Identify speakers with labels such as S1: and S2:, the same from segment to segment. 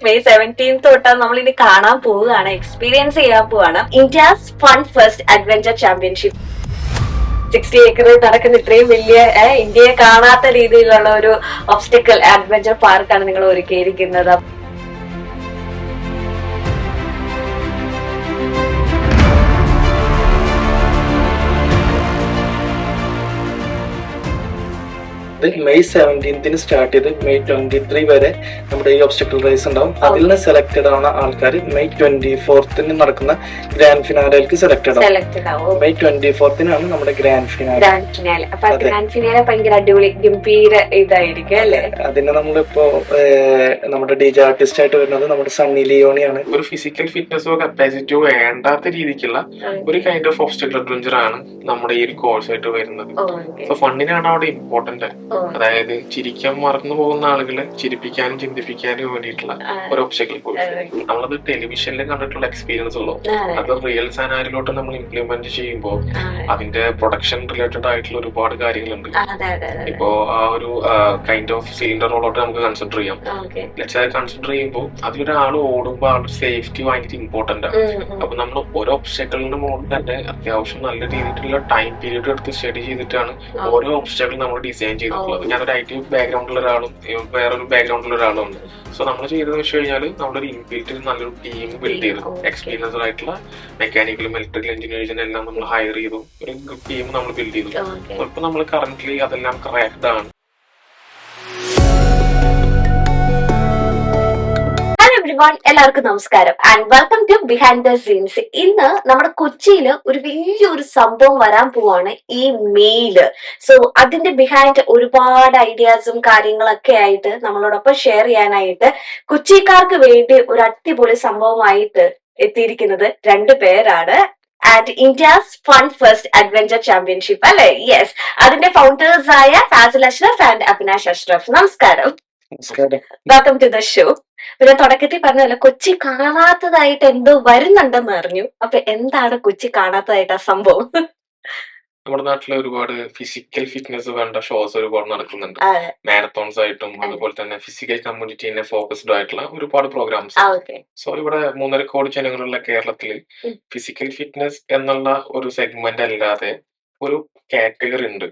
S1: May 17 തൊട്ട് നമ്മൾ ഇനി കാണാൻ പോവുകയാണ്, എക്സ്പീരിയൻസ് ചെയ്യാൻ പോവാണ് India's fun first adventure championship. 60 ഏക്കറിൽ നടക്കുന്ന ഇത്രയും വലിയ ഇന്ത്യയെ കാണാത്ത രീതിയിലുള്ള ഒരു ഒബ്സ്റ്റക്കിൾ അഡ്വഞ്ചർ പാർക്കാണ് നിങ്ങൾ ഒരുക്കിയിരിക്കുന്നത്.
S2: മെയ് 17 സ്റ്റാർട്ട് ചെയ്ത് മെയ് 23 വരെ നമ്മുടെ ഈ ഒബ്സ്റ്റക്കിൾ റേസ് ഉണ്ടാവും. അതിൽ നിന്ന് സെലക്ടഡ് ആവുന്ന ആൾക്കാർ മെയ് 24 നടക്കുന്ന ഗ്രാൻഡ് ഫിനാലയിലേക്ക് സെലക്ടഡ് ആവും. മെയ് 24 നമ്മുടെ ഗ്രാൻഡ് ഫിനാലെ.
S1: ഭയങ്കര അടിപൊളി ഗംഭീര ഇതായിരിക്കും അല്ലേ?
S2: അതിന് നമ്മളിപ്പോ നമ്മുടെ ഡിജെ ആർട്ടിസ്റ്റ് ആയിട്ട് വരുന്നത് നമ്മുടെ സണ്ണി ലിയോണിയാണ്.
S3: ഒരു ഫിസിക്കൽ ഫിറ്റ്നസോ കപ്പാസിറ്റിയോ വേണ്ടാത്ത രീതിക്കുള്ള ഒരു കൈൻഡ് ഓഫ് ഒബ്സ്റ്റക്കിൾ അഡ്വഞ്ചർ ആണ് നമ്മുടെ ഈ ഒരു കോഴ്സ് ആയിട്ട് വരുന്നത്. സോ ഫണ്ടിനാണ് അവിടെ ഇമ്പോർട്ടന്റ്. അതായത് ചിരിക്കാൻ മറന്നു പോകുന്ന ആളുകളെ ചിരിപ്പിക്കാനും ചിന്തിപ്പിക്കാനും വേണ്ടിയിട്ടുള്ള ഒരു ഒബ്സ്റ്റക്കിൾ കോഴ്സ്. നമ്മളത് ടെലിവിഷനിൽ കണ്ടിട്ടുള്ള എക്സ്പീരിയൻസ് ഉള്ളൂ. അത് റിയൽ സാനാരിലോട്ട് നമ്മൾ ഇംപ്ലിമെന്റ് ചെയ്യുമ്പോൾ അതിന്റെ പ്രൊഡക്ഷൻ റിലേറ്റഡ് ആയിട്ടുള്ള ഒരുപാട് കാര്യങ്ങളുണ്ട്. ഇപ്പോ ആ ഒരു കൈൻഡ് ഓഫ് സിലിണ്ടറിലോട്ട് നമുക്ക് കൺസിഡർ ചെയ്യാം. കൺസിഡർ ചെയ്യുമ്പോൾ അതിലൊരാൾ ഓടുമ്പോൾ ആളുടെ സേഫ്റ്റി ഭയങ്കര ഇമ്പോർട്ടന്റ് ആണ്. അപ്പൊ നമ്മൾ ഓരോ ഒബ്സ്റ്റക്കിളിന്റെ മുകളിൽ തന്നെ അത്യാവശ്യം നല്ല രീതിയിലുള്ള ടൈം പീരീഡ് എടുത്ത് സ്റ്റഡി ചെയ്തിട്ടാണ് ഓരോ ഒബ്സ്റ്റക്കിൾ നമ്മൾ ഡിസൈൻ ചെയ്തിട്ടുള്ളത്. ഞാനൊരു IT ബാക്ക്ഗ്രൗണ്ടിലുള്ള ഒരാളും വേറൊരു ബാക്ക്ഗ്രൗണ്ടിലുള്ള ഒരാളും ഉണ്ട്. സോ നമ്മൾ ചെയ്തതെന്ന് വെച്ച് കഴിഞ്ഞാൽ നമ്മളൊരു ഇൻബിൽറ്റ് നല്ലൊരു ടീം ബിൽഡ് ചെയ്തു. എക്സ്പീരിയൻസ്ഡ് ആയിട്ടുള്ള മെക്കാനിക്കലും ഇലക്ട്രിക്കൽ എഞ്ചിനീയേഴ്സിനെ എല്ലാം നമ്മൾ ഹയർ ചെയ്തു. ഒരു ടീം നമ്മൾ ബിൽഡ് ചെയ്തു. ഇപ്പൊ നമ്മൾ കറന്റ്ലി അതെല്ലാം കറക്റ്റ് ആണ്.
S1: എല്ലാവർക്കും നമസ്കാരം and welcome to behind the scenes. ഇന്ന് നമ്മുടെ കൊച്ചിയില് ഒരു വലിയൊരു സംഭവം വരാൻ പോവാണ് ഈ മെയില്. സോ അതിന്റെ ബിഹൈൻഡ് ഒരുപാട് ഐഡിയാസും കാര്യങ്ങളൊക്കെ ആയിട്ട് നമ്മളോടൊപ്പം ഷെയർ ചെയ്യാനായിട്ട് കൊച്ചിക്കാർക്ക് വേണ്ടി ഒരു അടിപൊളി സംഭവമായിട്ട് എത്തിയിരിക്കുന്നത് 2 പേരാണ്. And India's fun first adventure championship അല്ലെ? യെസ്, അതിന്റെ ഫൗണ്ടേഴ്സ് ആയ ഫാസിൽ അഷ്റഫ് ആൻഡ് അഭിനാഷ് അഷ്റഫ്. നമസ്കാരം, വെൽക്കം ടു ദ ഷോ. പിന്നെ തുടക്കത്തിൽ പറഞ്ഞല്ലോ കൊച്ചി കാണാത്തതായിട്ട് എന്തോ വരുന്നുണ്ടെന്ന് അറിഞ്ഞു. അപ്പൊ എന്താണ് കൊച്ചി കാണാത്തതായിട്ട് ആ സംഭവം?
S3: നമ്മുടെ നാട്ടിലെ ഒരുപാട് ഫിസിക്കൽ ഫിറ്റ്നസ് വേണ്ട ഷോസ് ഒരുപാട് നടക്കുന്നുണ്ട്. മാരത്തോൺസ് ആയിട്ടും അതുപോലെ തന്നെ ഫിസിക്കൽ കമ്മ്യൂണിറ്റിനെ ഫോക്കസ്ഡ് ആയിട്ടുള്ള ഒരുപാട് പ്രോഗ്രാംസ്. സോ ഇവിടെ 3.5 കോടി ജനങ്ങളുള്ള കേരളത്തിൽ ഫിസിക്കൽ ഫിറ്റ്നസ് എന്നുള്ള ഒരു സെഗ്മെന്റ് അല്ലാതെ ഒരു കാറ്റഗറി ഉണ്ട്.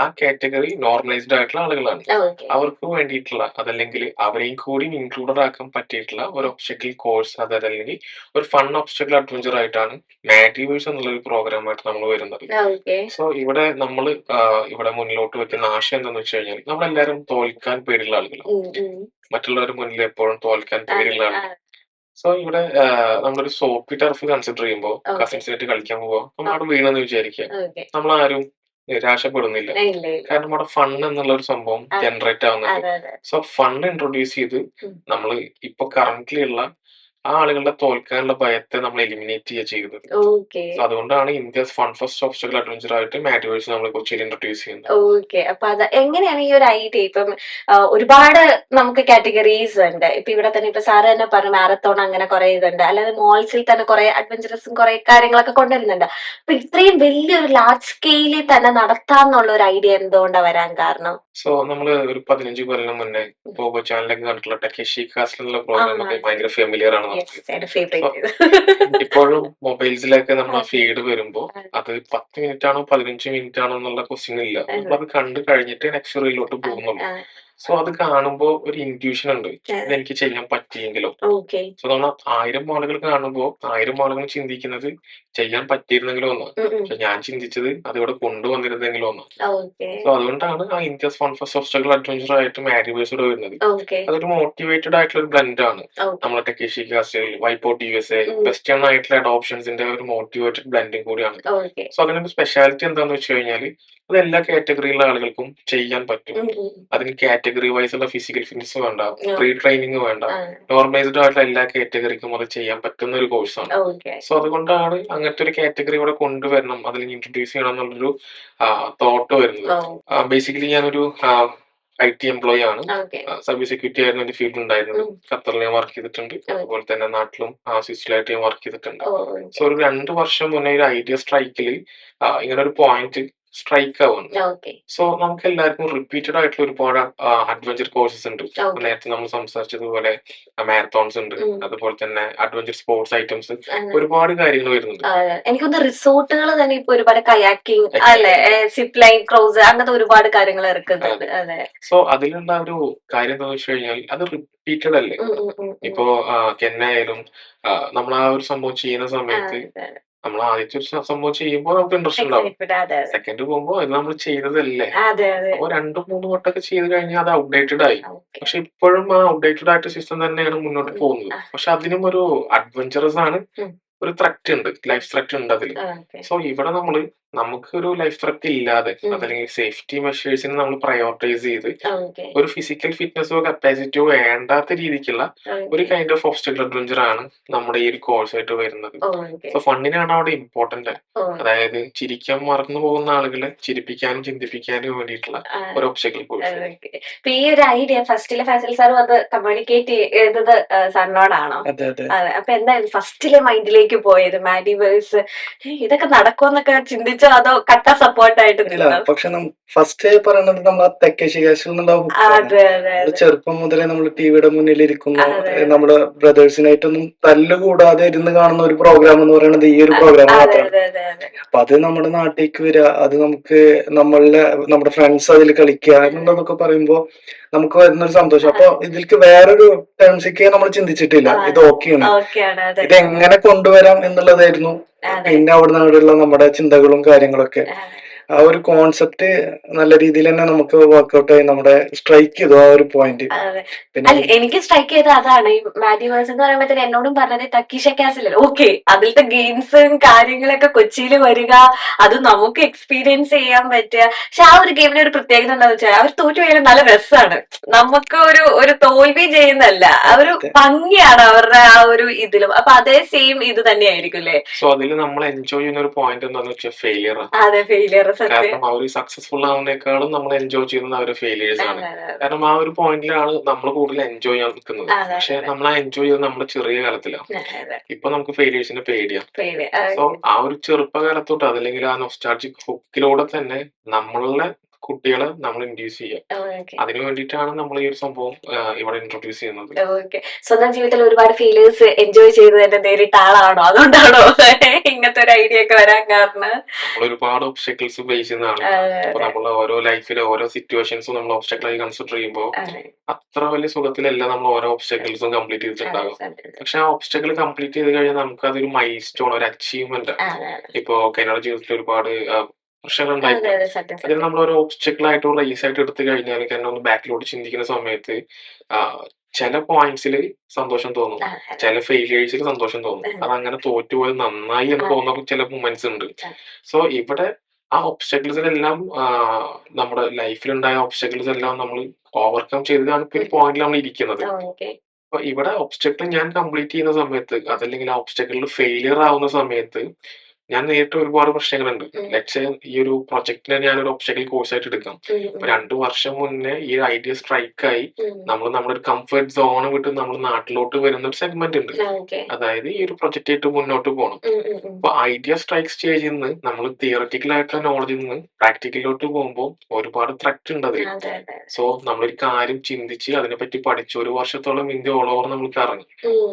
S3: ആ കാറ്റഗറി നോർമലൈസ്ഡ് ആയിട്ടുള്ള ആളുകളാണ്. അവർക്ക് വേണ്ടിയിട്ടുള്ള അതല്ലെങ്കിൽ അവരെയും കൂടി ഇൻക്ലൂഡഡ് ആക്കാൻ പറ്റിയിട്ടുള്ള ഒരു ഒബ്സ്റ്റക്കിൾ കോഴ്സ്, അതല്ലെങ്കിൽ ഒരു ഫൺ ഒബ്സ്റ്റക്കിൾ അഡ്വഞ്ചർ ആയിട്ടാണ് മാറ്റിവേഴ്സ് എന്നുള്ള ഒരു പ്രോഗ്രാമായിട്ട് നമ്മൾ വരുന്നത്. സോ ഇവിടെ നമ്മൾ ഇവിടെ മുന്നിലോട്ട് വെക്കുന്ന ആശയം എന്താണെന്ന് വെച്ച് കഴിഞ്ഞാൽ നമ്മളെല്ലാവരും തോൽക്കാൻ പേടിയുള്ള ആളുകളാണ്. മറ്റുള്ളവരുടെ മുന്നിൽ എപ്പോഴും തോൽക്കാൻ പേടിയുള്ള ആളുകൾ. സോ ഇവിടെ നമ്മളൊരു സോപ്പി ടർഫ് കൺസിഡർ ചെയ്യുമ്പോൾ കസിൻസിനായിട്ട് കളിക്കാൻ പോവാ, നമ്മൾ അവിടെ വീണെന്ന് വിചാരിക്കുക, നമ്മളാരും നിരാശപ്പെടുന്നില്ല. കാരണം അവിടെ ഫൺ എന്നുള്ള ഒരു സംഭവം ജനറേറ്റ് ആവുന്നുണ്ട്. സോ ഫൺ ഇൻട്രൊഡ്യൂസ് ചെയ്ത് നമ്മൾ ഇപ്പൊ കറന്റ്ലി ഉള്ള ആ ആളുകളുടെ തോൽക്കാനുള്ള ഭയത്തെ നമ്മൾ എലിമിനേറ്റ് ചെയ്യുക ചെയ്തത്. അതുകൊണ്ടാണ് India's fun first obstacle adventure ആയിട്ട് മാറ്റിവേഴ്സ് നമ്മൾ കൊച്ചിയിൽ ഇൻട്രൊഡ്യൂസ് ചെയ്യുന്നത്.
S1: ഓക്കെ, അപ്പൊ അത് എങ്ങനെയാണ് ഈ ഒരു ഐഡിയ? ഇപ്പം ഒരുപാട് നമുക്ക് കാറ്റഗറീസ് ഉണ്ട്. ഇപ്പൊ ഇവിടെ തന്നെ ഇപ്പൊ സാറ് തന്നെ പറഞ്ഞു മാരത്തോൺ, അങ്ങനെ കുറെ ഇതുണ്ട്. അല്ലാതെ മോൾസിൽ തന്നെ കുറെ അഡ്വഞ്ചറസും കുറെ കാര്യങ്ങളൊക്കെ കൊണ്ടുവരുന്നുണ്ട്. അപ്പൊ ഇത്രയും വലിയൊരു ലാർജ് സ്കെയിലിൽ തന്നെ നടത്താന്നുള്ള ഒരു ഐഡിയ എന്തുകൊണ്ടാണ് വരാൻ കാരണം?
S3: സോ നമ്മള് ഒരു 15 കൊല്ലം മുന്നേ പോഗോ ചാനലൊക്കെ കണ്ടിട്ടുള്ള ടക്കേഷി കാസ്റ്റിൽ എന്നുള്ള പ്രോഗ്രാം ഒക്കെ ഭയങ്കര ഫെമിലിയർ ആണ് നമുക്ക്. ഇപ്പോഴും മൊബൈൽസിലൊക്കെ നമ്മൾ ആ ഫീഡ് വരുമ്പോ അത് 10 മിനിറ്റ് ആണോ 15 മിനിറ്റ് ആണോ എന്നുള്ള ക്വസ്റ്റ്യൻ ഇല്ല. നമ്മളത് കണ്ടു കഴിഞ്ഞിട്ട് നെക്സ്റ്റ് റീലിലോട്ട് പോകുന്നുള്ളൂ. സോ അത് കാണുമ്പോ ഒരു ഇൻറ്റ്യൂഷൻ ഉണ്ട്, ഇതെനിക്ക് ചെയ്യാൻ പറ്റിയെങ്കിലോ. സോ നമ്മൾ 1000 ആളുകൾ കാണുമ്പോ 1000 ആളുകൾ ചിന്തിക്കുന്നത് ചെയ്യാൻ പറ്റിയിരുന്നെങ്കിലോ എന്നാണ്. പക്ഷെ ഞാൻ ചിന്തിച്ചത് അതിവിടെ കൊണ്ടുവന്നിരുന്നെങ്കിലോ എന്നാണ്. സോ അതുകൊണ്ടാണ് ആ India's fun first obstacle adventure ആയിട്ട് മാരിവേഴ്സ് വരുന്നത്. അതൊരു മോട്ടിവേറ്റഡ് ആയിട്ടുള്ള ഒരു ബ്ലെൻഡ് ആണ്. നമ്മളെ ടക്കേഷി കാസ്റ്റിൽ, വൈപ്പോട്ട് USA, വെസ്റ്റേൺ ആയിട്ടുള്ള അഡോപ്ഷൻസിന്റെ ഒരു മോട്ടിവേറ്റഡ് ബ്ലെൻഡിങ് കൂടിയാണ്. സോ അതിനൊരു സ്പെഷ്യാലിറ്റി എന്താന്ന് വെച്ച് കഴിഞ്ഞാൽ അത് എല്ലാ കാറ്റഗറിയിലുള്ള ആളുകൾക്കും ചെയ്യാൻ പറ്റും. അതിന് കാറ്റഗറി വൈസ് ഉള്ള ഫിസിക്കൽ ഫിറ്റ്നസ് വേണ്ട, പ്രീ ട്രെയിനിങ് വേണ്ട, നോർമലൈസ്ഡ് ആയിട്ടുള്ള എല്ലാ കാറ്റഗറിക്കും അത് ചെയ്യാൻ പറ്റുന്ന ഒരു കോഴ്സാണ്. സോ അതുകൊണ്ടാണ് അങ്ങനത്തെ ഒരു കാറ്റഗറി ഇവിടെ കൊണ്ടുവരണം, അതിൽ ഇൻട്രൊഡ്യൂസ് ചെയ്യണം എന്നുള്ളൊരു തോട്ട് വരുന്നത്. ബേസിക്കലി ഞാനൊരു IT എംപ്ലോയി ആണ്. സർവീസ് സെക്യൂരിറ്റി ആയിരുന്നു എന്റെ ഫീൽഡ് ഉണ്ടായിരുന്നത്. ഖത്തറിൽ ഞാൻ വർക്ക് ചെയ്തിട്ടുണ്ട്, അതുപോലെ തന്നെ നാട്ടിലും സ്വിറ്റ്സർലായിട്ട് ഞാൻ വർക്ക് ചെയ്തിട്ടുണ്ട്. സോ ഒരു 2 വർഷം മുന്നേ ഒരു ഐഡിയ സ്ട്രൈക്കിൽ ഇങ്ങനെ ഒരു പോയിന്റ് സ്ട്രൈക്ക് ആവുന്നുണ്ട്.
S1: ഓക്കെ.
S3: സോ നമുക്ക് എല്ലാവർക്കും റിപ്പീറ്റഡ് ആയിട്ടുള്ള ഒരുപാട് അഡ്വഞ്ചർ കോഴ്സസ് ഉണ്ട്.
S1: ഓക്കെ.
S3: നേരത്തെ നമ്മൾ സംസാരിച്ചതുപോലെ മാരത്തോൺസ് ഉണ്ട്, അതുപോലെ തന്നെ അഡ്വഞ്ചർ സ്പോർട്സ് ഐറ്റംസ്, ഒരുപാട് കാര്യങ്ങൾ വരുന്നുണ്ട്.
S1: എനിക്കൊന്ന് റിസോർട്ടുകൾ തന്നെ ഇപ്പൊ ഒരുപാട് കയാക്കിംഗ് അല്ലെ, സിപ്പ് ലൈൻ, ക്രൂസ്, അങ്ങനത്തെ ഒരുപാട് കാര്യങ്ങൾ ഇറക്കുന്നുണ്ട്. അതെ.
S3: സോ അതിലുള്ള ഒരു കാര്യം എന്താണെന്ന് വെച്ച് കഴിഞ്ഞാൽ അത് റിപ്പീറ്റഡ് അല്ലേ. ഇപ്പോ കെന്നായാലും നമ്മൾ ആ ഒരു സംഭവം ചെയ്യുന്ന സമയത്ത് നമ്മൾ ആദ്യത്തെ ഒരു സംഭവം ചെയ്യുമ്പോൾ നമുക്ക് ഇൻട്രസ്റ്റ് ഉണ്ടാവും. സെക്കൻഡ് പോകുമ്പോൾ ഇത് നമ്മൾ ചെയ്തതല്ലേ, അപ്പൊ 2-3 വട്ടമൊക്കെ ചെയ്ത് കഴിഞ്ഞാൽ അത് ഔട്ട്ഡേറ്റഡ് ആയി. പക്ഷെ ഇപ്പോഴും ആ ഔട്ട്ഡേറ്റഡ് ആയിട്ട് സിസ്റ്റം തന്നെയാണ് മുന്നോട്ട് പോകുന്നത്. പക്ഷെ അതിനും ഒരു അഡ്വഞ്ചറസ് ആണ്, ഒരു ത്രെറ്റ് ഉണ്ട്, ലൈഫ് ത്രെറ്റ് ഉണ്ട് അതിൽ. സോ ഇവിടെ നമുക്കൊരു ലൈഫ് ത്രെറ്റ് ഇല്ലാതെ അതല്ലെങ്കിൽ സേഫ്റ്റി മെഷേഴ്സിന് നമ്മൾ പ്രയോറിറ്റൈസ് ചെയ്ത് ഒരു ഫിസിക്കൽ ഫിറ്റ്നസോ കപ്പാസിറ്റിയോ വേണ്ടാത്ത രീതിക്കുള്ള ഒരു കൈൻഡ് ഓഫ് ഓബ്സ്റ്റക്കിൾ അഡ്വഞ്ചർ ആണ് നമ്മുടെ ഈ ഒരു കോഴ്സ് ആയിട്ട് വരുന്നത്. സോ ഫണ്ടിനാണ് അവിടെ ഇമ്പോർട്ടന്റ്. അതായത് ചിരിക്കാൻ മറന്നു പോകുന്ന ആളുകളെ ചിരിപ്പിക്കാനും ചിന്തിപ്പിക്കാനും വേണ്ടിയിട്ടുള്ള ഒരു ഓബ്സ്റ്റക്കിൾ കോഴ്സ്.
S1: ഈ ഒരു ഐഡിയ ഫസ്റ്റിലെ ഫാസിൽ സാർ വന്ന് കമ്മ്യൂണിക്കേറ്റ് ചെയ്തത് സാറിനോടാണോ? അപ്പൊ എന്തായാലും ഫസ്റ്റിലെ മൈൻഡിലേക്ക് പോയത് മാഡിവേഴ്സ് ഇതൊക്കെ നടക്കുമെന്നൊക്കെ ചിന്തിച്ചോ അതോ കട്ട സപ്പോർട്ടായിട്ട്?
S2: പക്ഷെ ഫസ്റ്റ് പറയണത് നമ്മൾ ആ തെക്കേശി കാശിൽ ചെറുപ്പം മുതലേ നമ്മൾ ടിവിയുടെ മുന്നിൽ ഇരിക്കുന്നു, നമ്മുടെ ബ്രദേഴ്സിനായിട്ടൊന്നും തല്ലുകൂടാതെ ഇരുന്ന് കാണുന്ന ഒരു പ്രോഗ്രാം എന്ന് പറയുന്നത് ഈ ഒരു പ്രോഗ്രാം മാത്രമാണ്. അപ്പൊ അത് നമ്മുടെ നാട്ടിലേക്ക് വരിക, അത് നമ്മുടെ ഫ്രണ്ട്സ് അതിൽ കളിക്കുക എന്നുള്ളതൊക്കെ പറയുമ്പോ നമുക്ക് വരുന്നൊരു സന്തോഷം. അപ്പൊ ഇതിലേക്ക് വേറൊരു ടേംസിക്ക് നമ്മൾ ചിന്തിച്ചിട്ടില്ല. ഇത് ഓക്കെയാണ്, ഇത് എങ്ങനെ കൊണ്ടുവരാം എന്നുള്ളതായിരുന്നു പിന്നെ അവിടുള്ള നമ്മുടെ ചിന്തകളും കാര്യങ്ങളൊക്കെ. ആ ഒരു കോൺസെപ്റ്റ് നല്ല രീതിയിൽ തന്നെ നമുക്ക് വർക്ക്ഔട്ട് ആയി നമ്മുടെ സ്ട്രൈക്ക് ചെയ്തു ആ ഒരു പോയിന്റ്.
S1: പിന്നെ എനിക്ക് സ്ട്രൈക്ക് ചെയ്ത അതാണ് ഈ മാഡിവേഴ്സ് എന്ന് പറയുമ്പോഴത്തേന് എന്നോടും പറഞ്ഞത് തക്കീഷ കാസിലല്ലേ. ഓക്കെ, അതിലത്തെ ഗെയിംസും കാര്യങ്ങളൊക്കെ കൊച്ചിയിൽ വരിക, അത് നമുക്ക് എക്സ്പീരിയൻസ് ചെയ്യാൻ പറ്റുക. പക്ഷെ ആ ഒരു ഗെയിമിന് ഒരു പ്രത്യേകത എന്താണെന്ന് വെച്ചാൽ അവർ തോറ്റു പോയാലും നല്ല രസമാണ്. നമുക്ക് ഒരു തോൽവി ചെയ്യുന്നല്ല, ഒരു ഭംഗിയാണ് അവരുടെ ആ ഒരു ഇതിലും. അപ്പൊ അതേ സെയിം ഇത് തന്നെയായിരിക്കും അല്ലേ?
S3: സോ അതിൽ നമ്മൾ എൻജോയ് ചെയ്യുന്ന ഒരു പോയിന്റ് എന്താണെന്ന് വെച്ചാൽ ഫെയിലിയർ.
S1: അതെ, ഫെയിലിയർ.
S3: കാരണം അവർ സക്സസ്ഫുൾ ആവുന്നേക്കാളും നമ്മൾ എൻജോയ് ചെയ്യുന്നത് അവരുടെ ഫെയിലിയേഴ്സ് ആണ്. കാരണം ആ ഒരു പോയിന്റിലാണ് നമ്മൾ കൂടുതൽ എൻജോയ് ചെയ്യാൻ നിൽക്കുന്നത്. പക്ഷെ നമ്മൾ ആ എൻജോയ് ചെയ്യുന്നത് നമ്മുടെ ചെറിയ കാലത്തിലാണ്. ഇപ്പൊ നമുക്ക് ഫെയിലിയേഴ്സിന്റെ പേടിയാണ്. സോ ആ ഒരു ചെറുപ്പകാലത്തോട്ട് അതല്ലെങ്കിൽ ആ നൊസ്റ്റാൾജിക് ഹുക്കിലൂടെ തന്നെ നമ്മളുടെ കുട്ടികളെ നമ്മൾ ഇൻട്രൊഡ്യൂസ് ചെയ്യാം. അതിനു വേണ്ടിയിട്ടാണ് നമ്മൾ ഈ ഒരു സംഭവം ഇവിടെ ഇൻട്രൊഡ്യൂസ് ചെയ്യുന്നത്.
S1: സ്വന്തം ജീവിതത്തിൽ ഒരുപാട് ഫീലേഴ്സ് എൻജോയ് ചെയ്തതിന്റെ നേരിട്ട ആളാണോ, അതുകൊണ്ടാണോ ഇങ്ങനത്തെ ഒരു ഐഡിയ ഒക്കെ വരാൻ കാരണം?
S3: നമ്മൾ ഒരുപാട് ഒബ്സ്റ്റക്കിൾസ് ഫേസ് ചെയ്യുന്നതാണ്. അപ്പൊ നമ്മൾ ഓരോ ലൈഫിലെ ഓരോ സിറ്റുവേഷൻസും നമ്മൾ ഒബ്സ്റ്റക്കിളായി കൺസിഡർ ചെയ്യുമ്പോൾ അത്ര വലിയ സുഖത്തിലല്ല നമ്മൾ ഓരോ ഒബ്സ്റ്റക്കിൾസും കംപ്ലീറ്റ് ചെയ്തിട്ടുണ്ടാകും. പക്ഷെ ആ ഒബ്സ്റ്റക്കിൾ കംപ്ലീറ്റ് ചെയ്ത് കഴിഞ്ഞാൽ നമുക്ക് അതൊരു മൈൽ സ്റ്റോൺ, ഒരു അച്ചീവ്മെന്റ്. ഇപ്പൊ കനയുടെ ജീവിതത്തിൽ ഒരുപാട് പ്രശ്നങ്ങളുണ്ടായിരുന്നു. അതിൽ നമ്മൾ ഒരു ഒബ്സ്റ്റക്കിൾ ആയിട്ട് റേസ് ആയിട്ട് എടുത്തു കഴിഞ്ഞാൽ കാരണം ഒന്ന് ബാക്കിലോട്ട് ചിന്തിക്കുന്ന സമയത്ത് ചില പോയിന്റ്സിൽ സന്തോഷം തോന്നും, ചില ഫെയിലിയേഴ്സിൽ സന്തോഷം തോന്നും. അത് അങ്ങനെ തോറ്റുപോയത് നന്നായി എന്ന് തോന്നുന്ന ചില മൊമെന്റ്സ് ഉണ്ട്. സോ ഇവിടെ ആ ഒബ്സ്റ്റക്കിൾസിലെല്ലാം നമ്മുടെ ലൈഫിലുണ്ടായ ഒബ്സ്റ്റക്കിൾസ് എല്ലാം നമ്മൾ ഓവർകം ചെയ്തതാണ് ഇപ്പൊ ഈ പോയിന്റിൽ നമ്മൾ ഇരിക്കുന്നത്. അപ്പൊ ഇവിടെ ഒബ്സ്റ്റക്കിൾ ഞാൻ കംപ്ലീറ്റ് ചെയ്യുന്ന സമയത്ത് അതല്ലെങ്കിൽ ആ ഒബ്സ്റ്റക്കിളിൽ ഫെയിലിയർ ആവുന്ന സമയത്ത് ഞാൻ നേരിട്ട് ഒരുപാട് പ്രശ്നങ്ങളുണ്ട്. ലെറ്റ്സ് ഈ ഒരു പ്രൊജക്ടിനെ ഞാനൊരു ഒബ്സ്റ്റക്കിൾ കോഴ്സ് ആയിട്ട് എടുക്കാം. 2 വർഷം മുന്നേ ഈ ഐഡിയ സ്ട്രൈക്ക് ആയി നമ്മൾ നമ്മുടെ ഒരു കംഫർട്ട് സോൺ വിട്ട് നമ്മൾ നാട്ടിലോട്ട് വരുന്ന ഒരു സെഗ്മെന്റ് ഉണ്ട്. അതായത് ഈ ഒരു പ്രൊജക്റ്റ് ആയിട്ട് മുന്നോട്ട് പോകണം. അപ്പൊ ഐഡിയ സ്ട്രൈക്ക് സ്റ്റേജിൽ നിന്ന് നമ്മൾ തിയററ്റിക്കൽ ആയിട്ടുള്ള നോളജിൽ നിന്ന് പ്രാക്ടിക്കലിലോട്ട് പോകുമ്പോൾ ഒരുപാട് ത്രെറ്റ് ഉണ്ട് അതിൽ. സോ നമ്മളൊരു കാര്യം ചിന്തിച്ച് അതിനെപ്പറ്റി പഠിച്ച് 1 വർഷത്തോളം ഇന്ത്യ ഓൾ ഓവർ നമ്മൾ കറങ്ങി.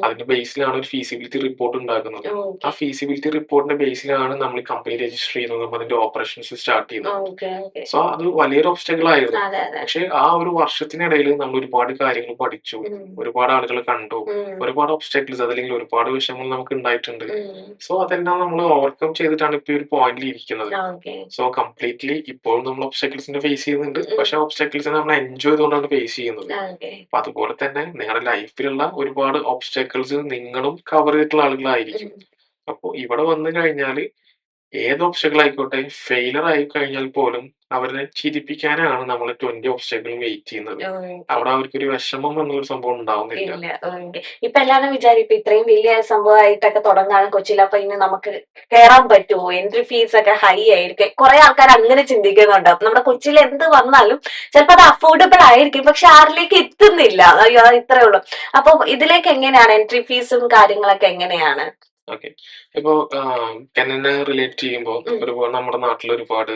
S3: അതിന്റെ ബേസിലാണ് ഒരു ഫീസിബിലിറ്റി റിപ്പോർട്ട് ഉണ്ടാക്കുന്നത്. ആ ഫീസിബിലിറ്റി റിപ്പോർട്ടിന്റെ ബേസിലാണ് നമ്മൾ കമ്പനി രജിസ്റ്റർ ചെയ്യുന്നതും അതിന്റെ ഓപ്പറേഷൻസ് സ്റ്റാർട്ട് ചെയ്യുന്നത്. സോ അത് വലിയൊരു ഒബ്സ്റ്റക്കിൾ ആയിരുന്നു. പക്ഷെ ആ ഒരു വർഷത്തിനിടയിൽ നമ്മൾ ഒരുപാട് കാര്യങ്ങൾ പഠിച്ചു, ഒരുപാട് ആളുകൾ കണ്ടു, ഒരുപാട് ഒബ്സ്റ്റക്കിൾസ് അതല്ലെങ്കിൽ ഒരുപാട് വിഷയങ്ങൾ നമുക്ക് ഉണ്ടായിട്ടുണ്ട്. സോ അതെല്ലാം നമ്മൾ ഓവർകം ചെയ്തിട്ടാണ് ഇപ്പൊ ഒരു പോയിന്റിൽ ഇരിക്കുന്നത്. സോ കംപ്ലീറ്റ്ലി ഇപ്പോഴും നമ്മൾ ഒബ്സ്റ്റക്കിൾസിന്റെ ഫേസ് ചെയ്യുന്നുണ്ട്. പക്ഷെ ഒബ്സ്റ്റക്കിൾസ് നമ്മൾ എൻജോയ് ചെയ്തുകൊണ്ടാണ് ഫേസ് ചെയ്യുന്നത്. അപ്പൊ അതുപോലെ തന്നെ നിങ്ങളുടെ ലൈഫിലുള്ള ഒരുപാട് ഒബ്സ്റ്റക്കിൾസ് നിങ്ങളും കവർ ചെയ്തിട്ടുള്ള ആളുകളായിരിക്കും. അപ്പൊ ഇവിടെ വന്നു കഴിഞ്ഞാല് ഏത് ഒബ്സ്റ്റക്കിൾ ആയിക്കോട്ടെ, ഫെയിലർ ആയി കഴിഞ്ഞാൽ പോലും അവരെ ചിരിപ്പിക്കാനാണ് നമ്മൾ 20 ഒബ്സ്റ്റക്കിൾ വെയിറ്റ് ചെയ്യുന്നത്. അവിടെ അവർക്കൊരു വിഷമം എന്നൊരു സംഭവം ഉണ്ടാവുന്നില്ല.
S1: ഇപ്പൊ എല്ലാവരും വിചാരിക്കും ഇത്രയും വലിയ സംഭവമായിട്ടൊക്കെ തുടങ്ങാണ് കൊച്ചിയിൽ, അപ്പൊ ഇനി നമുക്ക് കയറാൻ പറ്റുമോ, എൻട്രി ഫീസ് ഒക്കെ ഹൈ ആയിരിക്കും. കുറെ ആൾക്കാർ അങ്ങനെ ചിന്തിക്കുന്നുണ്ട്. നമ്മുടെ കൊച്ചിയിൽ എന്ത് വന്നാലും ചിലപ്പോൾ അത് അഫോർഡബിൾ ആയിരിക്കും, പക്ഷെ ആരിലേക്ക് എത്തുന്നില്ല. അയ്യോ, ഇത്രേ ഉള്ളൂ. അപ്പൊ ഇതിലേക്ക് എങ്ങനെയാണ് എൻട്രി ഫീസും കാര്യങ്ങളൊക്കെ എങ്ങനെയാണ്?
S3: ഓക്കെ. ഇപ്പോ കെന്നനെ റിലേറ്റ് ചെയ്യുമ്പോ ഒരുപാട് നമ്മുടെ നാട്ടിൽ ഒരുപാട്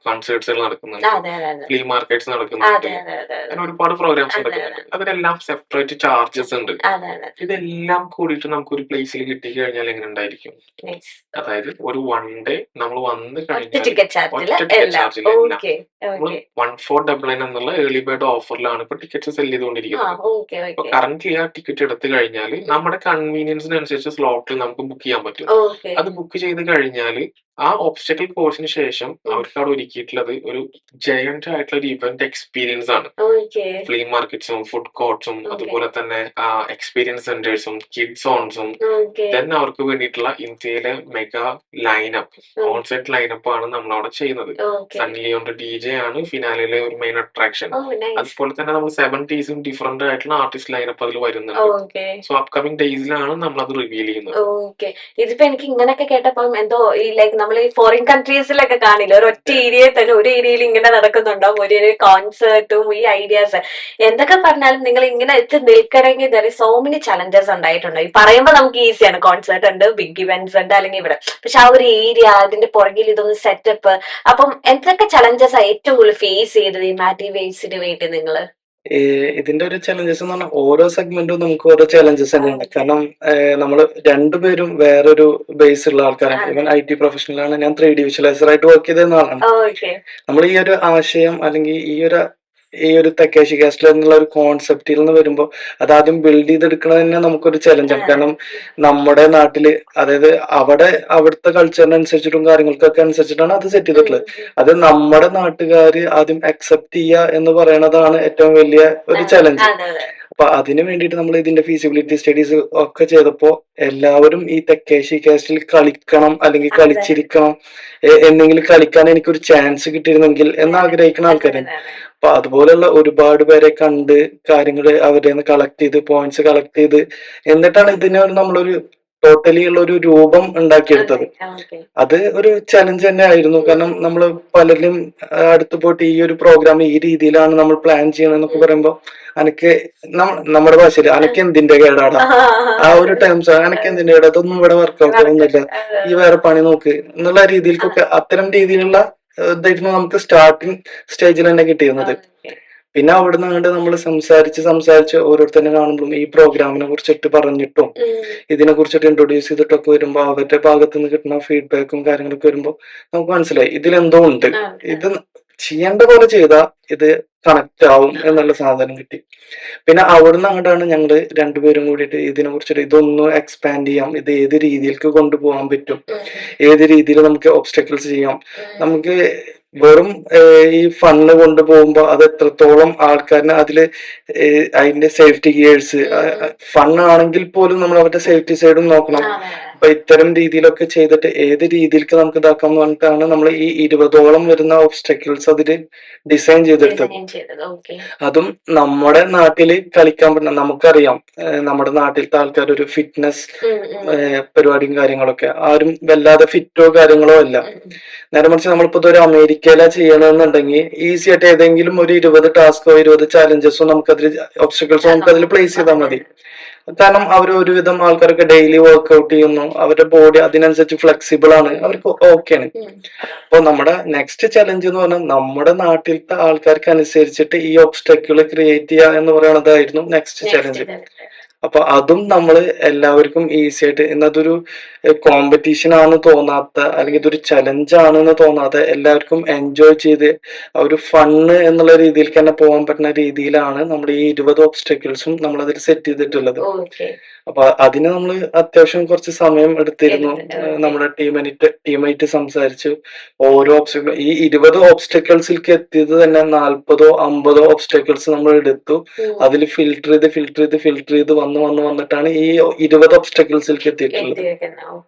S3: കൺസേർട്സുകൾ നടക്കുന്നുണ്ട്,
S1: അതെ അതെ അതെ
S3: ഫ്ലീ മാർക്കറ്റ്സ് നടക്കുന്നുണ്ട്,
S1: അതെ അതെ അതെ
S3: അങ്ങനെ ഒരുപാട് പ്രോഗ്രാംസ്
S1: അതെ അതെ
S3: നടക്കുന്നുണ്ട്. അതിനെല്ലാം സെപ്പറേറ്റ് ചാർജസ് ഉണ്ട്.
S1: അതെ അതെ
S3: ഇതെല്ലാം കൂടിയിട്ട് നമുക്ക് ഒരു പ്ലേസിൽ കിട്ടിക്കഴിഞ്ഞാൽ എങ്ങനെ ഉണ്ടായിരിക്കും?
S1: നൈസ്.
S3: അതായത് ഒരു വൺ ഡേ നമ്മൾ വന്ന്
S1: ഒറ്റ
S3: കഴിഞ്ഞാൽ
S1: ടിക്കറ്റ് ചാർജില്
S3: ഒറ്റ ടിക്കറ്റ്
S1: എല്ലാം.
S3: ചാർജിൽ എല്ലാം
S1: ഓക്കെ
S3: നമ്മൾ
S1: ഓക്കെ
S3: 1499 എന്നുള്ള ഏർലി ബേർഡ് ഓഫറിലാണ് ഇപ്പൊ ടിക്കറ്റ്സ് സെല് ചെയ്തുകൊണ്ടിരിക്കുന്നത്.
S1: ഓക്കെ
S3: ഇപ്പൊ
S1: ഓക്കെ
S3: കറന്റ്ലി ആ ടിക്കറ്റ് എടുത്തു കഴിഞ്ഞാൽ നമ്മുടെ കൺവീനിയൻസിനനുസരിച്ച് സ്ലോട്ടിൽ നമുക്ക് ബുക്ക് ചെയ്യാൻ പറ്റും.
S1: ഓക്കെ
S3: അത് ബുക്ക് ചെയ്ത് കഴിഞ്ഞാൽ ആ ഒബ്സ്റ്റക്കിൾ കോഴ്സിന് ശേഷം അവർക്ക് അവിടെ ഒരുക്കിയിട്ടുള്ളത് ഒരു ജയന്റ് ആയിട്ടുള്ള ഒരു ഇവന്റ് എക്സ്പീരിയൻസ് ആണ്.
S1: ഓക്കെ
S3: ഫ്ലീ മാർക്കറ്റ്സും ഫുഡ് കോർട്സും
S1: ഓക്കെ
S3: അതുപോലെ തന്നെ എക്സ്പീരിയൻസ് സെന്റേഴ്സും കിഡ് സോൺസും
S1: ഓക്കെ
S3: ദെൻ അവർക്ക് വേണ്ടിയിട്ടുള്ള ഇന്ത്യയിലെ മെഗാ ലൈനപ്പ് ഓൺസെറ്റ് ലൈനപ്പ് ആണ് നമ്മൾ അവിടെ ചെയ്യുന്നത്.
S1: ഓക്കെ
S3: സണ്ണി ലിയോന്റെ DJ ആണ് ഫിനാലിലെ ഒരു മെയിൻ അട്രാക്ഷൻ.
S1: നൈസ്.
S3: അതുപോലെ തന്നെ നമ്മൾ 70s ഡിഫറെന്റ് ആയിട്ടുള്ള ആർട്ടിസ്റ്റ് ലൈനപ്പ് അതിൽ വരുന്നുണ്ട്.
S1: ഓക്കെ
S3: സോ അപ്കമിങ് ഡേയ്സിലാണ് നമ്മൾ അത് റിവീൽ ചെയ്യുന്നത്.
S1: ഓക്കെ. ഇതിപ്പോ എനിക്ക് ഇങ്ങനെയൊക്കെ കേട്ടപ്പം എന്തോ ഈ ലൈക്ക് നമ്മൾ ഈ ഫോറിൻ കൺട്രീസിലൊക്കെ കാണില്ല, ഒരു ഒറ്റ ഏരിയയിൽ തന്നെ ഒരു ഏരിയയിൽ ഇങ്ങനെ നടക്കുന്നുണ്ടാവും, ഒരു കോൺസേർട്ടും ഈ ഐഡിയാസ്. എന്തൊക്കെ പറഞ്ഞാലും നിങ്ങൾ ഇങ്ങനെ എത്തി നിൽക്കണമെങ്കിൽ ദർ സോ മെനി ചലഞ്ചസ് ഉണ്ടായിട്ടുണ്ട്. ഈ പറയുമ്പോൾ നമുക്ക് ഈസിയാണ്, കോൺസേർട്ട് ഉണ്ട്, ബിഗ് ഇവന്റ്സ് ഉണ്ട്, അല്ലെങ്കിൽ ഇവിടെ. പക്ഷെ ആ ഒരു ഏരിയ, അതിന്റെ പുറകിൽ ഇതൊന്ന് സെറ്റപ്പ്. അപ്പം എന്തൊക്കെ ചലഞ്ചസ് ഏറ്റവും കൂടുതൽ ഫേസ് ചെയ്തത് ഈ മാറ്റി വേസിന് വേണ്ടി നിങ്ങള്?
S2: ഇതിന്റെ ഒരു ചലഞ്ചസ് എന്ന് പറഞ്ഞാൽ ഓരോ സെഗ്മെന്റും നമുക്ക് ഓരോ ചലഞ്ചസ് തന്നെയാണ്. കാരണം നമ്മൾ രണ്ടുപേരും വേറൊരു ബേസ് ഉള്ള ആൾക്കാരാണ്. ഇവൻ IT പ്രൊഫഷണലാണ്, ഞാൻ 3D വിഷ്വലൈസർ ആയിട്ട് വർക്ക് ചെയ്തിരുന്ന ആളാണ്.
S1: ഓക്കെ
S2: നമ്മൾ ഈ ഒരു ആശയം അല്ലെങ്കിൽ ഈ ഒരു തക്കേഷി കാസ്റ്റിൽ എന്നുള്ള ഒരു കോൺസെപ്റ്റിൽ നിന്ന് വരുമ്പോൾ അത് ആദ്യം ബിൽഡ് ചെയ്തെടുക്കുന്നത് തന്നെ നമുക്കൊരു ചലഞ്ചാണ്. കാരണം നമ്മുടെ നാട്ടില്, അതായത് അവിടുത്തെ കൾച്ചറിനനുസരിച്ചിട്ടും കാര്യങ്ങൾക്കൊക്കെ അനുസരിച്ചിട്ടാണ് അത് സെറ്റ് ചെയ്തിട്ടുള്ളത്. അത് നമ്മുടെ നാട്ടുകാര് ആദ്യം അക്സെപ്റ്റ് ചെയ്യുക എന്ന് പറയുന്നതാണ് ഏറ്റവും വലിയ ഒരു ചലഞ്ച്. അപ്പൊ അതിന് വേണ്ടിയിട്ട് നമ്മൾ ഇതിന്റെ ഫീസിബിലിറ്റി സ്റ്റഡീസ് ഒക്കെ ചെയ്തപ്പോ എല്ലാവരും ഈ തെക്കേശി കാസ്റ്റിൽ കളിക്കണം അല്ലെങ്കിൽ കളിച്ചിരിക്കണം, എന്തെങ്കിലും കളിക്കാൻ എനിക്കൊരു ചാൻസ് കിട്ടിയിരുന്നെങ്കിൽ എന്ന് ആഗ്രഹിക്കുന്ന ആൾക്കാരാണ്. അപ്പൊ അതുപോലെയുള്ള ഒരുപാട് പേരെ കണ്ട് കാര്യങ്ങൾ അവരുടെ നിന്ന് കളക്ട് ചെയ്ത് പോയിന്റ്സ് കളക്ട് ചെയ്ത് എന്നിട്ടാണ് ഇതിന് നമ്മളൊരു ടോട്ടലി ഉള്ള ഒരു രൂപം ഉണ്ടാക്കിയെടുത്തത്. അത് ഒരു ചലഞ്ച് തന്നെ ആയിരുന്നു. കാരണം നമ്മൾ പലരും അടുത്ത് പോയിട്ട് ഈ ഒരു പ്രോഗ്രാം ഈ രീതിയിലാണ് നമ്മൾ പ്ലാൻ ചെയ്യണമെന്നൊക്കെ പറയുമ്പോ അനക്ക് നമ്മുടെ ഭാഷയിൽ അനക്ക് എന്തിന്റെ കേടാടാ, ആ ഒരു ടൈംസ് അനക്ക് എന്തിന്റെ കേടാ, അതൊന്നും ഇവിടെ വർക്ക്ഔട്ട് ആവുന്നില്ല, ഈ വേറെ പണി നോക്ക് എന്നുള്ള രീതിയിൽക്കൊക്കെ അത്തരം രീതിയിലുള്ള ഇതായിരുന്നു നമുക്ക് സ്റ്റാർട്ടിങ് സ്റ്റേജിൽ തന്നെ കിട്ടിയിരുന്നത്. പിന്നെ അവിടുന്ന് അങ്ങോട്ട് നമ്മൾ സംസാരിച്ച് ഓരോരുത്തരെ കാണുമ്പോഴും ഈ പ്രോഗ്രാമിനെ കുറിച്ചിട്ട് പറഞ്ഞിട്ടും ഇതിനെ കുറിച്ചിട്ട് ഇൻട്രൊഡ്യൂസ് ചെയ്തിട്ടൊക്കെ വരുമ്പോൾ അവരുടെ ഭാഗത്ത് നിന്ന് കിട്ടുന്ന ഫീഡ്ബാക്കും കാര്യങ്ങളൊക്കെ വരുമ്പോൾ നമുക്ക് മനസ്സിലായി ഇതിലെന്തോ ഉണ്ട്, ഇത് ചെയ്യേണ്ട പോലെ ചെയ്താൽ ഇത് കണക്ട് ആവും എന്നുള്ള സാധനം കിട്ടി. പിന്നെ അവിടുന്ന് അങ്ങോട്ടാണ് ഞങ്ങൾ രണ്ടുപേരും കൂടിയിട്ട് ഇതിനെ കുറിച്ചിട്ട് ഇതൊന്ന് എക്സ്പാൻഡ് ചെയ്യാം, ഇത് ഏത് രീതിയിലേക്ക് കൊണ്ടുപോകാൻ പറ്റും, ഏത് രീതിയിൽ നമുക്ക് ഒബ്സ്റ്റക്കിൾസ് ചെയ്യാം, നമുക്ക് വെറും ഈ ഫണ്ണ് കൊണ്ടുപോകുമ്പോ അത് എത്രത്തോളം ആൾക്കാരിന് അതില് അതിന്റെ സേഫ്റ്റി ഗിയേഴ്സ് ഫണ്ണാണെങ്കിൽ പോലും നമ്മൾ അവരുടെ സേഫ്റ്റി സൈഡും നോക്കണം. അപ്പൊ ഇത്തരം രീതിയിലൊക്കെ ചെയ്തിട്ട് ഏത് രീതിയിലേക്ക് നമുക്ക് ഇതാക്കാം എന്ന് പറഞ്ഞിട്ടാണ് നമ്മൾ ഈ 20ഓളം വരുന്ന ഒബ്സ്റ്റക്കിൾസ് അതില് ഡിസൈൻ ചെയ്തെടുത്തത്. അതും നമ്മുടെ നാട്ടില് കളിക്കാൻ പറ്റുന്ന, നമുക്കറിയാം നമ്മുടെ നാട്ടിലത്തെ ആൾക്കാർ ഒരു ഫിറ്റ്നസ് പരിപാടിയും കാര്യങ്ങളൊക്കെ ആരും വല്ലാതെ ഫിറ്റോ കാര്യങ്ങളോ അല്ല. നേരെ മറിച്ച് നമ്മളിപ്പോ ഒരു അമേരിക്കയിലാ ചെയ്യണമെന്നുണ്ടെങ്കിൽ ഈസി ആയിട്ട് ഏതെങ്കിലും ഒരു 20 ടാസ്കോ 20 ചാലഞ്ചസോ നമുക്കതിൽ ഒബ്സ്റ്റക്കിൾസോ നമുക്കതിൽ പ്ലേസ് ചെയ്താൽ മതി. കാരണം അവർ ഒരുവിധം ആൾക്കാരൊക്കെ ഡെയിലി വർക്ക്ഔട്ട് ചെയ്യുന്നു, അവരുടെ ബോഡി അതിനനുസരിച്ച് ഫ്ലെക്സിബിൾ ആണ്, അവർക്ക് ഓക്കെയാണ്. അപ്പൊ നമ്മുടെ നെക്സ്റ്റ് ചലഞ്ച് എന്ന് പറഞ്ഞാൽ നമ്മുടെ നാട്ടിലത്തെ ആൾക്കാർക്ക് അനുസരിച്ചിട്ട് ഈ ഒബ്സ്റ്റക്കിൾ ക്രിയേറ്റ് ചെയ്യുക എന്ന് പറയുന്നതായിരുന്നു നെക്സ്റ്റ് ചലഞ്ച്. അപ്പൊ അതും നമ്മൾ എല്ലാവർക്കും ഈസി ആയിട്ട്, ഇന്നതൊരു കോമ്പറ്റീഷൻ ആണെന്ന് തോന്നാത്ത അല്ലെങ്കിൽ ഇതൊരു ചലഞ്ച് ആണെന്ന് തോന്നാത്ത എല്ലാവർക്കും എൻജോയ് ചെയ്ത് ഒരു ഫണ്ണ് എന്നുള്ള രീതിയിൽ തന്നെ പോകാൻ പറ്റുന്ന രീതിയിലാണ് നമ്മൾ ഈ 20 ഒബ്സ്റ്റക്കിൾസും നമ്മൾ അതിൽ സെറ്റ് ചെയ്തിട്ടുള്ളത്. അപ്പൊ അതിന് നമ്മൾ അത്യാവശ്യം കുറച്ച് സമയം എടുത്തിരുന്നു. നമ്മുടെ ടീമായിട്ട് സംസാരിച്ചു ഓരോ ഒബ്സ്റ്റക്കിൾ ഈ 20 ഒബ്സ്റ്റക്കിൾസിലേക്ക് എത്തിയത് തന്നെ 40ഓ 50ഓ ഒബ്സ്റ്റക്കിൾസ് നമ്മൾ എടുത്തു. അതിൽ ഫിൽട്ടർ ചെയ്ത് വന്നിട്ടാണ് ഈ 20 ഒബ്സ്റ്റക്കിൾസിലേക്ക് എത്തിയിട്ടുള്ളത്.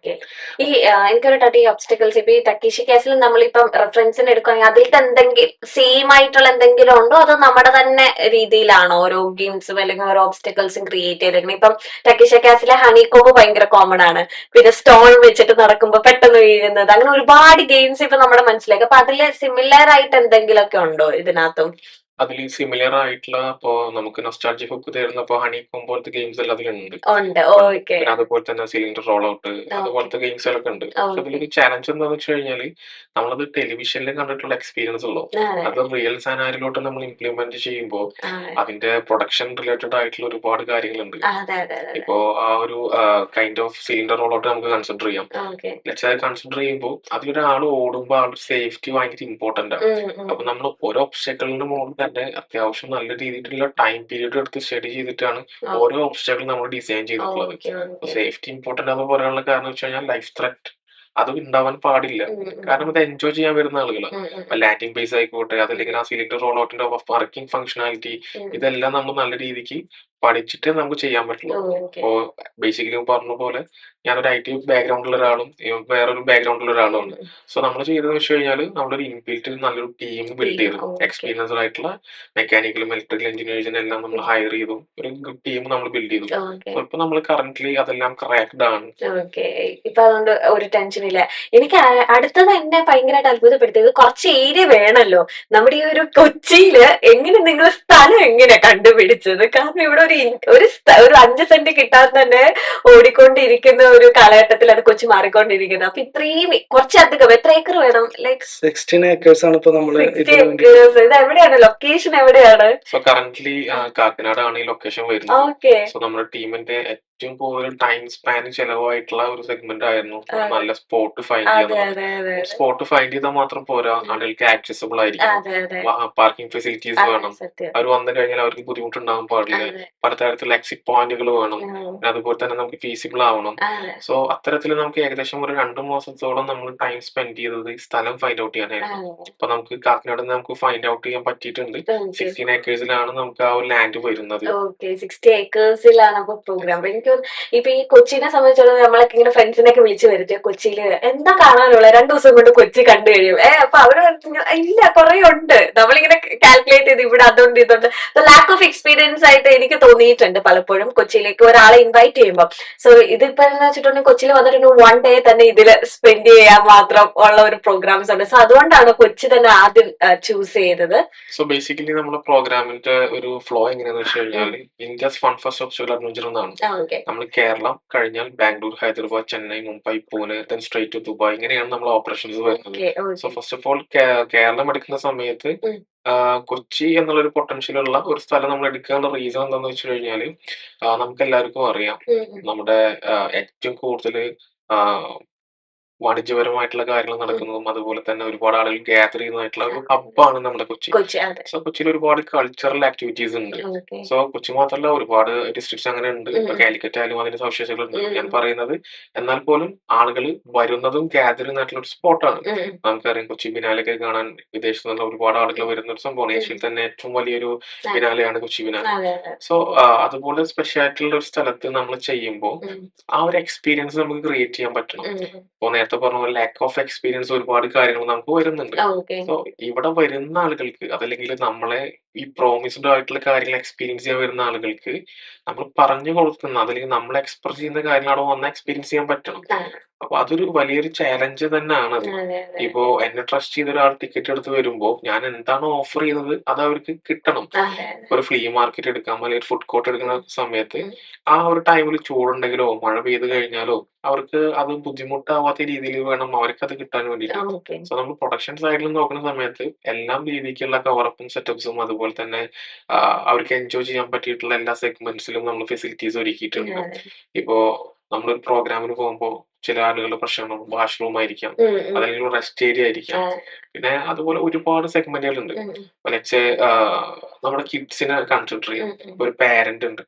S1: ഈ എനിക്കൊരു ഡൗട്ട്, ഈ ഒബ്സ്റ്റക്കിൾസ് ഇപ്പൊ ഈ തക്കീഷി കേസിൽ നമ്മളിപ്പം റെഫറൻസിന് എടുക്കുകയാണെങ്കിൽ അതിലത്തെ എന്തെങ്കിലും സെയിം ആയിട്ടുള്ള എന്തെങ്കിലും ഉണ്ടോ, അതോ നമ്മുടെ തന്നെ രീതിയിലാണോ ഓരോ ഗെയിംസും അല്ലെങ്കിൽ ഓരോ ഒബ്സ്റ്റക്കിൾസും ക്രിയേറ്റ് ചെയ്തേക്കുന്നത്? ഇപ്പം തക്കീഷ കേസിലെ ഹണികോമ്പ് ഭയങ്കര കോമൺ ആണ്, പിന്നെ സ്റ്റോൺ വെച്ചിട്ട് നടക്കുമ്പോ പെട്ടെന്ന് വീഴുന്നത്, അങ്ങനെ ഒരുപാട് ഗെയിംസ് ഇപ്പൊ നമ്മുടെ മനസ്സിലേക്ക്. അപ്പൊ അതില് സിമിലർ ആയിട്ട് എന്തെങ്കിലുമൊക്കെ ഉണ്ടോ ഇതിനകത്തും?
S3: അതില് സിമിലർ ആയിട്ടുള്ള ഇപ്പോ നമുക്ക് നൊസ്റ്റാൾജിയ ഹുക്ക് തരുന്ന ഇപ്പോ ഹണികോംബ് പോലത്തെ ഗെയിംസ് എല്ലാം അതിലുണ്ട്.
S1: ഉണ്ട്. ഓക്കെ.
S3: പിന്നെ അതുപോലെ തന്നെ സിലിണ്ടർ റോൾ ഔട്ട്
S1: ഓക്കെ.
S3: അതുപോലത്തെ ഗെയിംസുകളൊക്കെ ഉണ്ട്. പക്ഷെ
S1: ഓക്കെ.
S3: അതിലൊരു ചാലഞ്ച് എന്താന്ന് വെച്ച് കഴിഞ്ഞാല് നമ്മളത് ടെലിവിഷനിൽ കണ്ടിട്ടുള്ള എക്സ്പീരിയൻസ് ഉള്ളൂ.
S1: അതെ.
S3: അത് റിയൽ സനാരിലോട്ട് നമ്മൾ ഇംപ്ലിമെന്റ് ചെയ്യുമ്പോൾ
S1: അതെ.
S3: അതിന്റെ പ്രൊഡക്ഷൻ റിലേറ്റഡ് ആയിട്ടുള്ള ഒരുപാട് കാര്യങ്ങളുണ്ട്.
S1: അതെ, അതെ, അതെ.
S3: ഇപ്പോ ആ ഒരു kind of cylinder role out നമുക്ക് കൺസിഡർ ചെയ്യാം.
S1: ഓക്കെ.
S3: അത് കൺസിഡർ ചെയ്യുമ്പോൾ അതിലൊരാൾ ഓടുമ്പോൾ ആളുടെ സേഫ്റ്റി ഭയങ്കര ഇമ്പോർട്ടന്റ് ആണ്. അപ്പൊ നമ്മൾ ഓരോ ഒബ്സ്റ്റക്കിളിന്റെ മുകളിൽ തന്നെ അത്യാവശ്യം നല്ല രീതിയിലുള്ള ടൈം പീരീഡ് എടുത്ത് സ്റ്റഡി ചെയ്തിട്ടാണ് ഓരോ ഒബ്സ്റ്റക്കിൾ നമ്മൾ ഡിസൈൻ ചെയ്തിട്ടുള്ളത്.
S1: ഓക്കെ. ഓക്കെ.
S3: സേഫ്റ്റി ഇമ്പോർട്ടന്റ് എന്ന് പറയാനുള്ള കാരണം വെച്ച് കഴിഞ്ഞാൽ ലൈഫ് ത്രെറ്റ് അത് ഉണ്ടാവാൻ പാടില്ല. കാരണം ഇത് എൻജോയ് ചെയ്യാൻ വരുന്ന ആളുകളാണ്. അപ്പൊ ലാൻഡിംഗ് ബേസ് ആയിക്കോട്ടെ അതല്ലെങ്കിൽ ആ സിലിണ്ടർ റോൾ ഔട്ടിന്റെ വർക്കിംഗ് ഫംഗ്ഷനാലിറ്റി ഇതെല്ലാം നമ്മൾ നല്ല രീതിക്ക് പഠിച്ചിട്ടേ നമുക്ക് ചെയ്യാൻ പറ്റുള്ളൂ.
S1: ഓക്കെ.
S3: ഇപ്പോ ബേസിക്കലി പറഞ്ഞ പോലെ ഞാനൊരു IT ബാക്ക്ഗ്രൗണ്ടിലുള്ള ഒരാളും വേറൊരു ബാക്ക്ഗ്രൗണ്ടിലുള്ള ഒരാളുമാണ്. സോ നമ്മൾ ചെയ്തതെന്ന് വെച്ച് കഴിഞ്ഞാൽ നമ്മളൊരു ഇൻബിൽറ്റ് നല്ലൊരു ടീം ബിൽഡ് ചെയ്തു.
S1: ഓക്കെ.
S3: എക്സ്പീരിയൻസ്ഡ് ആയിട്ടുള്ള മെക്കാനിക്കലും ഇലക്ട്രിക്കൽ എഞ്ചിനീയേഴ്സിനെ എല്ലാം നമ്മൾ ഹയർ ചെയ്തു. ഒരു ഗുഡ് ടീം നമ്മൾ ബിൽഡ് ചെയ്തു.
S1: ഓക്കെ.
S3: സോ ഇപ്പൊ നമ്മൾ കറന്റ്ലി അതെല്ലാം ക്രാക്ഡ് ആണ്.
S1: ഓക്കെ. ഇപ്പൊ അതുകൊണ്ട് ഒരു ടെൻഷൻ ഇല്ല. എനിക്ക് അടുത്തത് എന്നെ ഭയങ്കരമായിട്ട് അത്ഭുതപ്പെടുത്തിയത് കുറച്ച് ഏരിയ വേണല്ലോ. നമ്മുടെ ഈ ഒരു കൊച്ചിയില് എങ്ങനെ നിങ്ങൾ സ്ഥലം എങ്ങനെ കണ്ടുപിടിച്ചത്? കാരണം ഇവിടെ ഒരു 5 സെന്റ് കിട്ടാതെ തന്നെ ഓടിക്കൊണ്ടിരിക്കുന്ന ഒരു കാലഘട്ടത്തിലാണ് കൊച്ചി മാറിക്കൊണ്ടിരിക്കുന്നത്. അപ്പൊ ഇത്രയും കുറച്ചധികം എത്ര ഏക്കർ വേണം? ലൈക്ക്
S2: 16 acres ആണ് ഇപ്പൊ നമ്മള്
S1: 60 acres. ഇത് എവിടെയാണ്? ലൊക്കേഷൻ എവിടെയാണ്?
S3: സോ കറന്റ്ലി കാക്കനാടാണ് ഈ ലൊക്കേഷൻ വരുന്നത്.
S1: ഓക്കെ.
S3: സോ നമ്മുടെ ടീമിന്റെ ഏറ്റവും കൂടുതൽ ടൈം സ്പാൻ ചെലവായിട്ടുള്ള ഒരു സെഗ്മെന്റ് ആയിരുന്നു നല്ല സ്പോട്ട് ഫൈൻഡ്
S1: അതെ,
S3: ചെയ്യുന്നത്.
S1: അതെ, അതെ.
S3: സ്പോട്ട് ഫൈൻഡ് ചെയ്താൽ മാത്രം പോരാ, ആളുകൾക്ക് ആക്സസിബിൾ ആയിരിക്കണം.
S1: അതെ, അതെ.
S3: പാർക്കിംഗ് ഫെസിലിറ്റീസ്
S1: അതെ,
S3: വേണം.
S1: സത്യം.
S3: അവർ വന്നു കഴിഞ്ഞാൽ അവർക്ക് ബുദ്ധിമുട്ടുണ്ടാകാൻ പാടില്ല.
S1: അതെ.
S3: പലതരത്തിലുള്ള എക്സിറ്റ് പോയിന്റുകൾ വേണം.
S1: ഉം.
S3: പിന്നെ അതുപോലെ തന്നെ നമുക്ക് ഫീസിബിൾ ആവണം.
S1: അതെ.
S3: സോ അത്തരത്തിൽ നമുക്ക് ഏകദേശം ഒരു 2 മാസത്തോളം നമ്മൾ ടൈം സ്പെൻഡ് ചെയ്തത് ഈ സ്ഥലം ഫൈൻഡ് ഔട്ട് ചെയ്യാനായിരുന്നു.
S1: അതെ.
S3: അപ്പൊ നമുക്ക് കാക്കനാട് നമുക്ക് ഫൈൻഡ് ഔട്ട് ചെയ്യാൻ പറ്റിയിട്ടുണ്ട്.
S1: ഓക്കെ.
S3: 16 ഏക്കേഴ്സിലാണ് നമുക്ക് ആ ഒരു ലാൻഡ് വരുന്നത്.
S1: ഓക്കെ. 60 ഏക്കേഴ്സിലാണ് അപ്പൊ പ്രോഗ്രാം. അപ്പൊ എനിക്ക് ഇപ്പൊ ഈ കൊച്ചിനെ സംബന്ധിച്ചിടത്തോളം നമ്മളൊക്കെ ഇങ്ങനെ ഫ്രണ്ട്സിനൊക്കെ വിളിച്ചു വരുത്തിയ കൊച്ചിയില് എന്താ കാണാനുള്ള 2 ദിവസം കൊണ്ട് കൊച്ചി കണ്ടു കഴിയും. അപ്പൊ അവര് ഇല്ല കുറെ ഉണ്ട്. നമ്മളിങ്ങനെ കാൽക്കുലേറ്റ് ചെയ്ത് ഇവിടെ അതുണ്ട് ഇതുണ്ട്. ലാക്ക് ഓഫ് എക്സ്പീരിയൻസ് ആയിട്ട് എനിക്ക് തോന്നിയിട്ടുണ്ട് പലപ്പോഴും കൊച്ചിയിലേക്ക് ഒരാളെ ഇൻവൈറ്റ് ചെയ്യുമ്പോൾ. സോ ഇതിപ്പോ എന്ന് വെച്ചിട്ടുണ്ടെങ്കിൽ കൊച്ചിയിൽ വന്നിട്ടുണ്ടെങ്കിൽ 1 ഡേ തന്നെ ഇതില് സ്പെൻഡ് ചെയ്യാൻ മാത്രം ഉള്ള ഒരു പ്രോഗ്രാംസ് ഉണ്ട്. സോ അതുകൊണ്ടാണ് കൊച്ചി തന്നെ ആദ്യം ചൂസ് ചെയ്തത്.
S3: സോ ബേസിക്കലി നമ്മുടെ പ്രോഗ്രാമിന്റെ ഒരു ഫ്ലോ എങ്ങനെയാന്ന് വെച്ച് കഴിഞ്ഞാൽ India's fun first obstacle adventure എന്നാണ്.
S1: ഓക്കെ.
S3: നമ്മൾ കേരളം കഴിഞ്ഞാൽ Bangalore, Hyderabad, Chennai, Mumbai, Pune, then straight to Dubai ഇങ്ങനെയാണ് നമ്മൾ ഓപ്പറേഷൻസ് വരുന്നത്. So first of all Keralam എടുക്കുന്ന സമയത്ത് കൊച്ചി എന്നുള്ളൊരു പൊട്ടൻഷ്യൽ ഉള്ള ഒരു സ്ഥലം നമ്മൾ എടുക്കാനുള്ള റീസൺ എന്താന്ന് വെച്ച് കഴിഞ്ഞാല് നമുക്ക് എല്ലാവർക്കും അറിയാം നമ്മുടെ ഏറ്റവും കൂടുതൽ വാണിജ്യപരമായിട്ടുള്ള കാര്യങ്ങൾ നടക്കുന്നതും അതുപോലെ തന്നെ ഒരുപാട് ആളുകൾ ഗ്യാദർ ചെയ്യുന്നതായിട്ടുള്ള ഒരു ഹബ്ബാണ് നമ്മുടെ കൊച്ചി. സോ കൊച്ചിയിൽ ഒരുപാട് കൾച്ചറൽ ആക്ടിവിറ്റീസ് ഉണ്ട്. സോ കൊച്ചി മാത്രമല്ല ഒരുപാട് ഡിസ്ട്രിക്ട്സ് അങ്ങനെ ഉണ്ട്. ഇപ്പൊ കാലിക്കറ്റ് ആയാലും അതിന്റെ സവിശേഷതകളുണ്ട്. ഞാൻ പറയുന്നത് എന്നാൽ പോലും ആളുകൾ വരുന്നതും ഗ്യാദർ ചെയ്യുന്നതായിട്ടുള്ള ഒരു സ്പോട്ടാണ്. നമുക്കറിയാം കൊച്ചി ബിനാലൊക്കെ കാണാൻ വിദേശത്ത് നിന്നുള്ള ഒരുപാട് ആളുകൾ വരുന്ന ഒരു സംഭവമാണ്. ഏഷ്യയിൽ തന്നെ ഏറ്റവും വലിയൊരു ബിനാലയാണ് കൊച്ചി ബിനാല. സോ അതുപോലെ സ്പെഷ്യൽ ആയിട്ടുള്ള ഒരു സ്ഥലത്ത് നമ്മൾ ചെയ്യുമ്പോൾ ആ ഒരു എക്സ്പീരിയൻസ് നമുക്ക് ക്രിയേറ്റ് ചെയ്യാൻ പറ്റണം. ഇപ്പൊ നേരത്തെ പറഞ്ഞ പോലെ ലാക്ക് ഓഫ് എക്സ്പീരിയൻസ് ഒരുപാട് കാര്യങ്ങൾ നമുക്ക് വരുന്നുണ്ട്. സോ ഇവിടെ വരുന്ന ആളുകൾക്ക് അതല്ലെങ്കിൽ നമ്മളെ ഈ പ്രോമിസ്ഡ് ആയിട്ടുള്ള കാര്യങ്ങൾ എക്സ്പീരിയൻസ് ചെയ്യാൻ വരുന്ന ആളുകൾക്ക് നമ്മൾ പറഞ്ഞു കൊടുക്കുന്ന അതല്ലെങ്കിൽ നമ്മൾ എക്സ്പ്രസ് ചെയ്യുന്ന കാര്യങ്ങൾ അവിടെ വന്ന് എക്സ്പീരിയൻസ് ചെയ്യാൻ പറ്റണം. അപ്പൊ അതൊരു വലിയൊരു ചാലഞ്ച് തന്നെയാണ് അത്. ഇപ്പോ എന്നെ ട്രസ്റ്റ് ചെയ്ത ഒരാൾ ടിക്കറ്റ് എടുത്ത് വരുമ്പോ ഞാൻ എന്താണ് ഓഫർ ചെയ്യുന്നത് അത് അവർക്ക് കിട്ടണം. ഒരു ഫ്ലീ മാർക്കറ്റ് എടുക്കാം അല്ലെങ്കിൽ ഒരു ഫുഡ് കോർട്ട് എടുക്കുന്ന സമയത്ത് ആ ഒരു ടൈമിൽ ചൂടുണ്ടെങ്കിലോ മഴ പെയ്ത് കഴിഞ്ഞാലോ അവർക്ക് അത് ബുദ്ധിമുട്ടാവാത്ത രീതിയിൽ വേണം അവർക്ക് അത് കിട്ടാൻ വേണ്ടിയിട്ട്. സോ നമ്മൾ പ്രൊഡക്ഷൻ സൈഡിൽ നോക്കുന്ന സമയത്ത് എല്ലാം രീതിക്കുള്ള കവറപ്പും സെറ്റപ്സും അതുപോലെ തന്നെ അവർക്ക് എൻജോയ് ചെയ്യാൻ പറ്റിയിട്ടുള്ള എല്ലാ സെഗ്മെന്റ്സിലും നമ്മൾ ഫെസിലിറ്റീസ് ഒരുക്കിയിട്ടുണ്ട്. ഇപ്പോ നമ്മളൊരു പ്രോഗ്രാമിന് പോകുമ്പോൾ ചില ആളുകളുടെ പ്രശ്നം വാഷ്റൂം ആയിരിക്കാം, അല്ലെങ്കിൽ റെസ്റ്റ് ഏരിയ ആയിരിക്കാം. പിന്നെ അതുപോലെ ഒരുപാട് സെഗ്മെന്റുകളുണ്ട്. നമ്മുടെ കിഡ്സിനെ കൺസിഡർ ചെയ്യും. ഒരു പാരന്റ് ഉണ്ട്,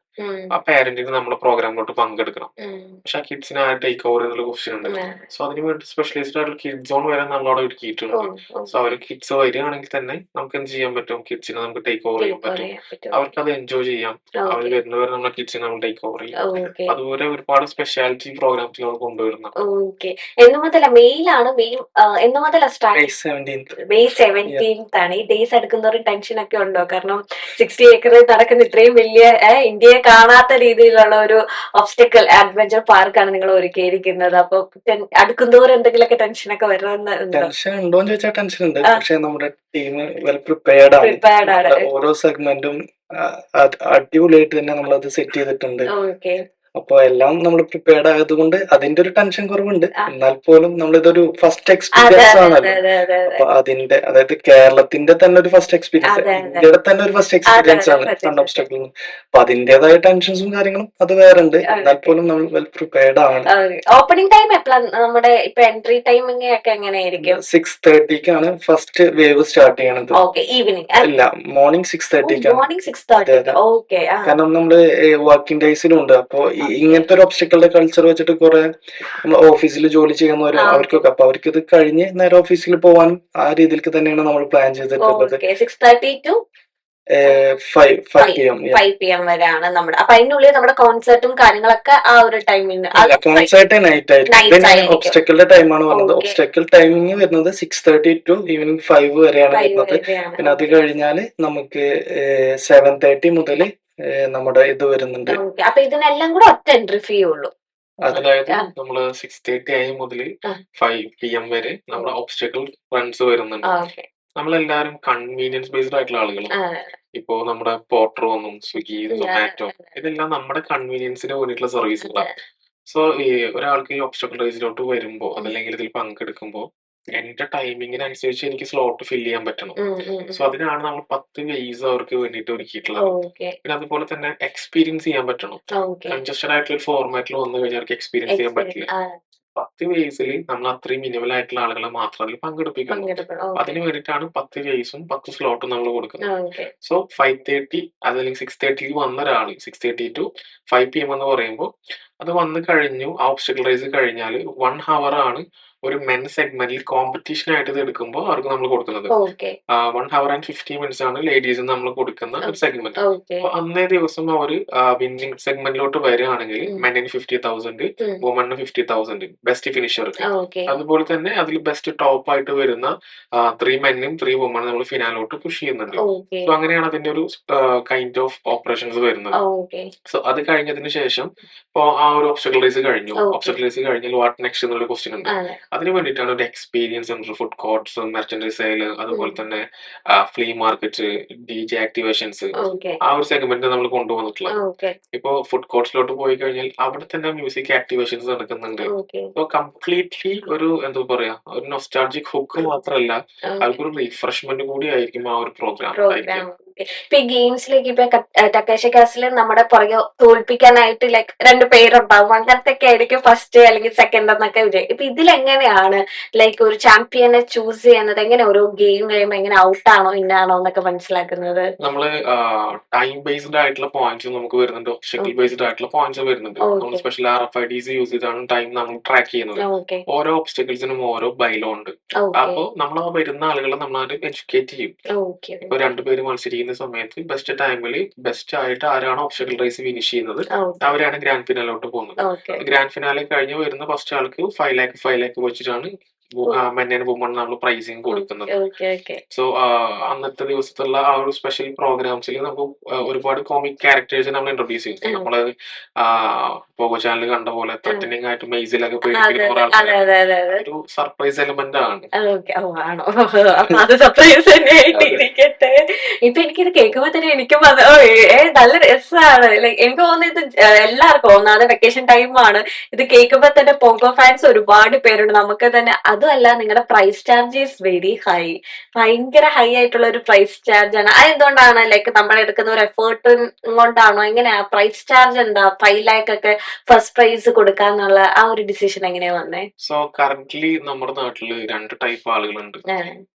S3: ആ പാരന്റിന് നമ്മുടെ പ്രോഗ്രാമിലോട്ട് പങ്കെടുക്കണം. പക്ഷെ ആ കിഡ്സിനെ ആ ടേക്ക് ഓവർ എന്നുള്ള ക്വസ്റ്റ്യൻ ഉണ്ട്. സോ അതിന് വേണ്ടി സ്പെഷ്യലൈസ്ഡ് ആയിട്ടുള്ള കിഡ് സോൺ വരെ നമ്മളവിടെ ഒരുക്കിയിട്ടുണ്ട്. സോ അവർ കിഡ്സ് വരികയാണെങ്കിൽ തന്നെ നമുക്ക് എന്ത് ചെയ്യാൻ പറ്റും, കിഡ്സിനെ നമുക്ക് ടേക്ക് ഓവർ ചെയ്യാൻ പറ്റും. അവർക്ക് അത് എൻജോയ് ചെയ്യാം. അവർ വരുന്നവരെ നമ്മുടെ കിഡ്സിനെ നമ്മൾ ടേക്ക് ഓവർ ചെയ്യും. അതുപോലെ ഒരുപാട് സ്പെഷ്യാലിറ്റി പ്രോഗ്രാംസ് നമ്മൾ കൊണ്ടുവരുന്നുണ്ട്. വരുന്നുണ്ട്.
S1: ഓക്കെ. എന്ന് മുതലാ മെയിലാണ് എന്ന് മുതലാ
S2: May
S1: starting?
S2: 17th.
S1: May
S2: Yeah.
S1: 17th ആണ്. ഈ ഡേയ്സ് അടുക്കുന്തോറും ടെൻഷനൊക്കെ ഉണ്ടോ? കാരണം 60 ഏക്കറിൽ നടക്കുന്ന ഇത്രയും വലിയ ഇന്ത്യയെ കാണാത്ത രീതിയിലുള്ള ഒരു ഒബ്സ്റ്റക്കിൾ അഡ്വഞ്ചർ പാർക്കാണ് നിങ്ങൾ ഒരുക്കിയിരിക്കുന്നത്. അപ്പൊ അടുക്കുന്തോറും എന്തെങ്കിലുമൊക്കെ ടെൻഷനൊക്കെ വരണമെന്ന് ഉണ്ടോ?
S2: ടെൻഷൻ ഉണ്ടോന്ന് ചോദിച്ചാൽ ടെൻഷൻ ഉണ്ട്.
S1: ആ.
S2: പക്ഷെ നമ്മുടെ ടീം വെൽ പ്രിപ്പയർഡ് ആണ്.
S1: പ്രിപ്പയർഡ് ആണ്.
S2: നമ്മുടെ ഓരോ സെഗ്മെന്റും അടിപൊളിയായിട്ട് തന്നെ നമ്മളത് സെറ്റ് ചെയ്തിട്ടുണ്ട്.
S1: ഓക്കെ.
S2: അപ്പൊ എല്ലാം നമ്മൾ പ്രിപ്പയർഡ് ആയതുകൊണ്ട് അതിന്റെ ഒരു ടെൻഷൻ കുറവുണ്ട്.
S1: ആ.
S2: എന്നാൽ പോലും നമ്മളിതൊരു ഫസ്റ്റ്
S1: അതെ
S2: എക്സ്പീരിയൻസ്
S1: അതെ അതെ
S2: ആണല്ലോ.
S1: അതെ അതെ
S2: അപ്പൊ അതിന്റെ അതായത് കേരളത്തിന്റെ തന്നെ ഒരു ഫസ്റ്റ് എക്സ്പീരിയൻസ്,
S1: അതെ അതെ
S2: ഇന്ത്യയുടെ തന്നെ ഒരു ഫസ്റ്റ്
S1: അതെ
S2: എക്സ്പീരിയൻസ്
S1: അതെ
S2: ആണ്
S1: സത്യം
S2: ഫണ്ട്
S1: സത്യം.
S2: ഒബ്സ്റ്റക്കിൾ. അപ്പൊ അതിന്റേതായ ടെൻഷൻസും കാര്യങ്ങളും അത് വേറെ ഉണ്ട്. എന്നാൽ പോലും നമ്മൾ വെൽ പ്രിപ്പയർഡ് ആണ്.
S1: ഓപ്പണിംഗ് ടൈം എപ്പോഴാണ്? നമ്മുടെ ഇപ്പൊ എൻട്രി ടൈമിംഗ് ഒക്കെ എങ്ങനെയായിരിക്കും?
S2: 6:30ക്കാണ് ഫസ്റ്റ് വേവ് സ്റ്റാർട്ട് ചെയ്യണത്.
S1: ഓക്കെ. ഈവനിങ്
S2: ഇല്ല, മോർണിംഗ് 6:30ക്കാണ്.
S1: മോർണിംഗ്
S2: അതെ
S1: 6:30.
S2: അതെ.
S1: ഓക്കെ. ആ.
S2: കാരണം നമ്മള് വർക്കിംഗ് ഡേയ്സിലും ഉണ്ട്. അപ്പൊ
S1: ഓക്കെ.
S2: ഇങ്ങനത്തെ ഒരു ഒബ്സ്റ്റക്കിളുടെ കൾച്ചർ വെച്ചിട്ട് കുറെ നമ്മൾ ഓഫീസിൽ ജോലി ചെയ്യുന്നവരും
S1: ആ, ഓക്കെ.
S2: അവർക്കൊക്കെ, അപ്പൊ അവർക്ക് ഇത് കഴിഞ്ഞ് നേരെ ഓഫീസിൽ പോകാനും ആ രീതിയിലേക്ക് തന്നെയാണ് നമ്മൾ പ്ലാൻ ചെയ്തിട്ടുള്ളത്.
S1: ഓക്കെ. 6:30 to
S2: 5 PM.
S1: 5 PM വരെയാണ് നമ്മുടെ. അപ്പൊ അതിനുള്ളിൽ നമ്മുടെ കോൺസെർട്ടും കാര്യങ്ങളൊക്കെ ആ ഒരു ടൈമിന്
S2: അല്ല, കോൺസേർട്ട് നൈറ്റ് ആയിരിക്കും.
S1: നൈറ്റ്
S2: ഇത് ഞാൻ
S1: ആയിരിക്കും.
S2: ഒബ്സ്റ്റക്കിളുടെ ടൈമാണ് പറഞ്ഞത്.
S1: ഓക്കെ.
S2: ഒബ്സ്റ്റക്കിൾ ടൈമിങ് വരുന്നത് 6:30 ടു ഈവനിങ് 5 വരെയാണ്
S1: 5
S2: വരുന്നത്.
S1: വരെയാണ്.
S2: പിന്നെ അത്
S1: ഓക്കെ.
S2: കഴിഞ്ഞാല് നമുക്ക് 7:30 മുതൽ നമ്മുടെ ഇത് വരുന്നുണ്ട്.
S1: ഓക്കെ. അപ്പൊ ഇതിനെല്ലാം കൂടെ ഒറ്റ എൻട്രി ഫീ ഉള്ളൂ.
S2: അത്
S3: അതായത്
S1: ആ.
S3: നമ്മള് 6:30 AM മുതൽ
S1: ആ.
S3: 5 PM വരെ നമ്മുടെ ഒബ്സ്റ്റക്കിൾ റൺസ് വരുന്നുണ്ട്.
S1: ഓക്കെ.
S3: നമ്മളെല്ലാരും കൺവീനിയൻസ് ബേസ്ഡ് ആയിട്ടുള്ള ആളുകളാണ്.
S1: ആ.
S3: ഇപ്പോ നമ്മുടെ പോർട്ടർ വന്നും സ്വിഗ്ഗി,
S1: ആ.
S3: സൊമാറ്റോ, ഇതെല്ലാം നമ്മുടെ കൺവീനിയൻസിന് വേണ്ടിയിട്ടുള്ള
S1: ആ.
S3: സർവീസുകളാണ്. സോ ഈ ഒരാൾക്ക് ഈ ഒബ്സ്റ്റക്കിൾ റേസിലോട്ട് വരുമ്പോ അതല്ലെങ്കിൽ ഇതിൽ പങ്കെടുക്കുമ്പോ എന്റെ ടൈമിങ്ങിനനുസരിച്ച് എനിക്ക് സ്ലോട്ട് ഫില്ല് ചെയ്യാൻ പറ്റണം. സോ അതിനാണ് നമ്മൾ 10 വേസ് അവർക്ക് വേണ്ടിയിട്ട് ഒരുക്കിയിട്ടുള്ളത്.
S1: ഓക്കെ.
S3: പിന്നെ അതുപോലെ തന്നെ എക്സ്പീരിയൻസ് ചെയ്യാൻ പറ്റണം.
S1: ഓക്കെ.
S3: കൺജസ്റ്റഡ് ആയിട്ടുള്ള ഒരു ഫോർമാറ്റിൽ വന്നു കഴിഞ്ഞാൽ അവർക്ക് എക്സ്പീരിയൻസ് ചെയ്യാൻ പറ്റില്ല. 10 വേസിൽ നമ്മൾ അത്രയും മിനിമൽ ആയിട്ടുള്ള ആളുകളെ മാത്രം അതിൽ പങ്കെടുപ്പിക്കുന്നു.
S1: പങ്കെടുക്കണം.
S3: അതിന് വേണ്ടിയിട്ടാണ് 10 വേസും 10 സ്ലോട്ടും നമ്മൾ കൊടുക്കുന്നത്.
S1: ഓക്കെ.
S3: സോ 5:30 അതല്ലെങ്കിൽ 6:30 വന്ന ഒരാൾ 6:30 ടു 5 PM എന്ന് പറയുമ്പോൾ അത് വന്നു കഴിഞ്ഞു. ആ ഒബ്സ്റ്റക്കിൾ റേസ് കഴിഞ്ഞാൽ 1 ഹവർ ആണ് ഒരു മെൻ സെഗ്മെന്റിൽ കോമ്പറ്റീഷൻ ആയിട്ട് ഇത് എടുക്കുമ്പോൾ അവർക്ക് നമ്മൾ കൊടുക്കുന്നത്.
S1: ഓക്കെ.
S3: 1 ഹവർ ആൻഡ് 50 മിനിറ്റ്സ് ആണ് ലേഡീസിന് നമ്മൾ കൊടുക്കുന്ന ഒരു സെഗ്മെന്റ്.
S1: ഓക്കെ.
S3: അപ്പൊ അന്നേ ദിവസം അവർ വിന്നിംഗ് സെഗ്മെന്റിലോട്ട് വരികയാണെങ്കിൽ മെന്നിന് 50,000, വുമണിന് 50,000 ബെസ്റ്റ് ഫിനിഷർക്ക്.
S1: ഓക്കെ.
S3: അതുപോലെ തന്നെ അതിൽ ബെസ്റ്റ് ടോപ്പ് ആയിട്ട് വരുന്ന 3 മെന്നും 3 വുമണും നമ്മൾ ഫിനാലോട്ട് പുഷ് ചെയ്യുന്നുണ്ട്.
S1: ഓക്കെ.
S3: സോ അങ്ങനെയാണ് അതിന്റെ ഒരു കൈൻഡ് ഓഫ് ഓപ്പറേഷൻസ് വരുന്നത്.
S1: ഓക്കെ.
S3: സോ അത് കഴിഞ്ഞതിന് ശേഷം ഇപ്പോ ആ ഒരു ഒബ്സ്റ്റക്കിൾ റേസ് കഴിഞ്ഞു.
S1: Okay.
S3: ഒബ്സ്റ്റക്കിൾ റേസ് കഴിഞ്ഞാൽ വാട്ട് നെക്സ്റ്റ് എന്നുള്ള ക്വസ്റ്റ്യൻ ഉണ്ട്.
S1: അതെ.
S3: അതിന് വേണ്ടിയിട്ടാണ് ഒരു experience centre, food കോർട്ട്സ്, merchandise sale, അതുപോലെ തന്നെ flea market, DJ activations,
S1: okay.
S3: ആ ഒരു സെഗ്മെന്റ് നമ്മൾ കൊണ്ടുവന്നിട്ടുള്ളത്.
S1: ഓക്കെ.
S3: ഇപ്പോ ഫുഡ് കോർട്ട്സിലോട്ട് പോയി കഴിഞ്ഞാൽ അവിടെ തന്നെ മ്യൂസിക് ആക്ടിവേഷൻസ് നടക്കുന്നുണ്ട്.
S1: ഓക്കെ.
S3: സോ കംപ്ലീറ്റ്ലി ഒരു എന്താ പറയാ, ഒരു നൊസ്റ്റാൾജിക് ഹുക്ക് മാത്രമല്ല, അവർക്കൊരു റിഫ്രഷ്മെന്റ് കൂടി ആയിരിക്കും ആ ഒരു പ്രോഗ്രാം.
S1: ഇപ്പൊ ഈ ഗെയിംസിലേക്ക് ഇപ്പൊ ടക്കേഷി കാസിൽ നമ്മുടെ പുറകെ തോൽപ്പിക്കാനായിട്ട് ലൈക്ക് 2 പേരുണ്ടാവും. അങ്ങനത്തെ ഒക്കെ ആയിരിക്കും ഫസ്റ്റ് അല്ലെങ്കിൽ സെക്കൻഡ് എന്നൊക്കെ വിചാരിക്കും. ഇപ്പൊ ഇതിലെങ്ങനെയാണ് ലൈക്ക് ഒരു ചാമ്പ്യനെ ചൂസ് ചെയ്യുന്നത്? എങ്ങനെ ഓരോ ഗെയിം കഴിയുമ്പോ എങ്ങനെ ഔട്ടാണോ ഇന്നാണോ എന്നൊക്കെ മനസ്സിലാക്കുന്നത്?
S3: നമ്മള് ടൈം ബേസ്ഡ് ആയിട്ടുള്ള പോയിന്റ്സ് നമുക്ക് വരുന്നുണ്ട്. ഒബ്സ്റ്റക്കിൾ ബേസ്ഡ് ആയിട്ടുള്ള പോയിന്റ്സ് വരുന്നുണ്ട്. നമ്മൾ സ്പെഷ്യൽ RFIDs യൂസ് ചെയ്താണ് ടൈം നമ്മൾ ട്രാക്ക് ചെയ്യുന്നത്.
S1: ഓക്കെ.
S3: ഓരോ ഒബ്സ്റ്റക്കിൾസിനും ഓരോ ബൈലോ ഉണ്ട്. അപ്പോ നമ്മൾ ആ വരുന്ന ആളുകളെ നമ്മൾ എഡ്യൂക്കേറ്റ് ചെയ്യും.
S1: ഓക്കെ.
S3: ഇപ്പൊ 2 പേര് മത്സരിക്കുന്ന സമയത്ത് ബെസ്റ്റ് ടൈമിൽ ബെസ്റ്റ് ആയിട്ട് ആരാണോ ഒബ്സ്റ്റക്കിൾ റേസ് ഫിനിഷ് ചെയ്യുന്നത് അവരാണ് ഗ്രാൻഡ് ഫിനാലോട്ട് പോകുന്നത്.
S1: ഓക്കെ.
S3: ഗ്രാൻഡ് ഫിനാലെ കഴിഞ്ഞ് വരുന്ന ഫസ്റ്റ് ആൾക്ക് 5 lakh വെച്ചിട്ടാണ് മെന്നിന് വുമൺ നമ്മൾ പ്രൈസിങ് കൊടുക്കുന്നത്.
S1: ഓക്കെ. ഓക്കെ.
S3: സോ അന്നത്തെ ദിവസത്തുള്ള ആ ഒരു സ്പെഷ്യൽ പ്രോഗ്രാംസിൽ നമുക്ക് ഒരുപാട് കോമിക് ക്യാരക്ടേഴ്സ് നമ്മൾ ഇൻട്രൊഡ്യൂസ് ചെയ്യും. നമ്മള് പോഗോ ചാനൽ കണ്ട പോലെ ത്രെറ്റനിങ് ആയിട്ട് മെയ്സിലൊക്കെ ഒരു സർപ്രൈസ് എലമെന്റ് ആണ്.
S1: ഓക്കെ. ഓ ആണോ? അപ്പൊ അത് സർപ്രൈസ് തന്നെ ആയിട്ടിരിക്കട്ടെ. ഇപ്പൊ എനിക്കിത് കേൾക്കുമ്പോ തന്നെ എനിക്കും അത് നല്ല രസമാണ്. ലൈക്ക് എനിക്ക് തോന്നുന്നത് ഇത് എല്ലാവർക്കും ഒന്നാമത് വെക്കേഷൻ ടൈമാണ്. ഇത് കേൾക്കുമ്പോ തന്നെ പോഗോ ഫാൻസ് ഒരുപാട് പേരുണ്ട്. നമുക്ക് തന്നെ അതുമല്ല നിങ്ങളുടെ price charge is very high. ഭയങ്കര ഹൈ ആയിട്ടുള്ള ഒരു പ്രൈസ് ചാർജ് ആണ്. അതെന്തുകൊണ്ടാണ്? ലൈക്ക് നമ്മൾ എടുക്കുന്ന ഒരു എഫേർട്ട് കൊണ്ടാണോ? എങ്ങനെയാ പ്രൈസ് ചാർജ്? എന്താ 5 lakh ഒക്കെ ഫസ്റ്റ് പ്രൈസ് കൊടുക്കാന്നുള്ള ആ ഒരു ഡിസിഷൻ എങ്ങനെയാ വന്നേ?
S3: സോ കറന്റ്ലി നമ്മുടെ നാട്ടില് 2 ടൈപ്പ് ആളുകളുണ്ട്.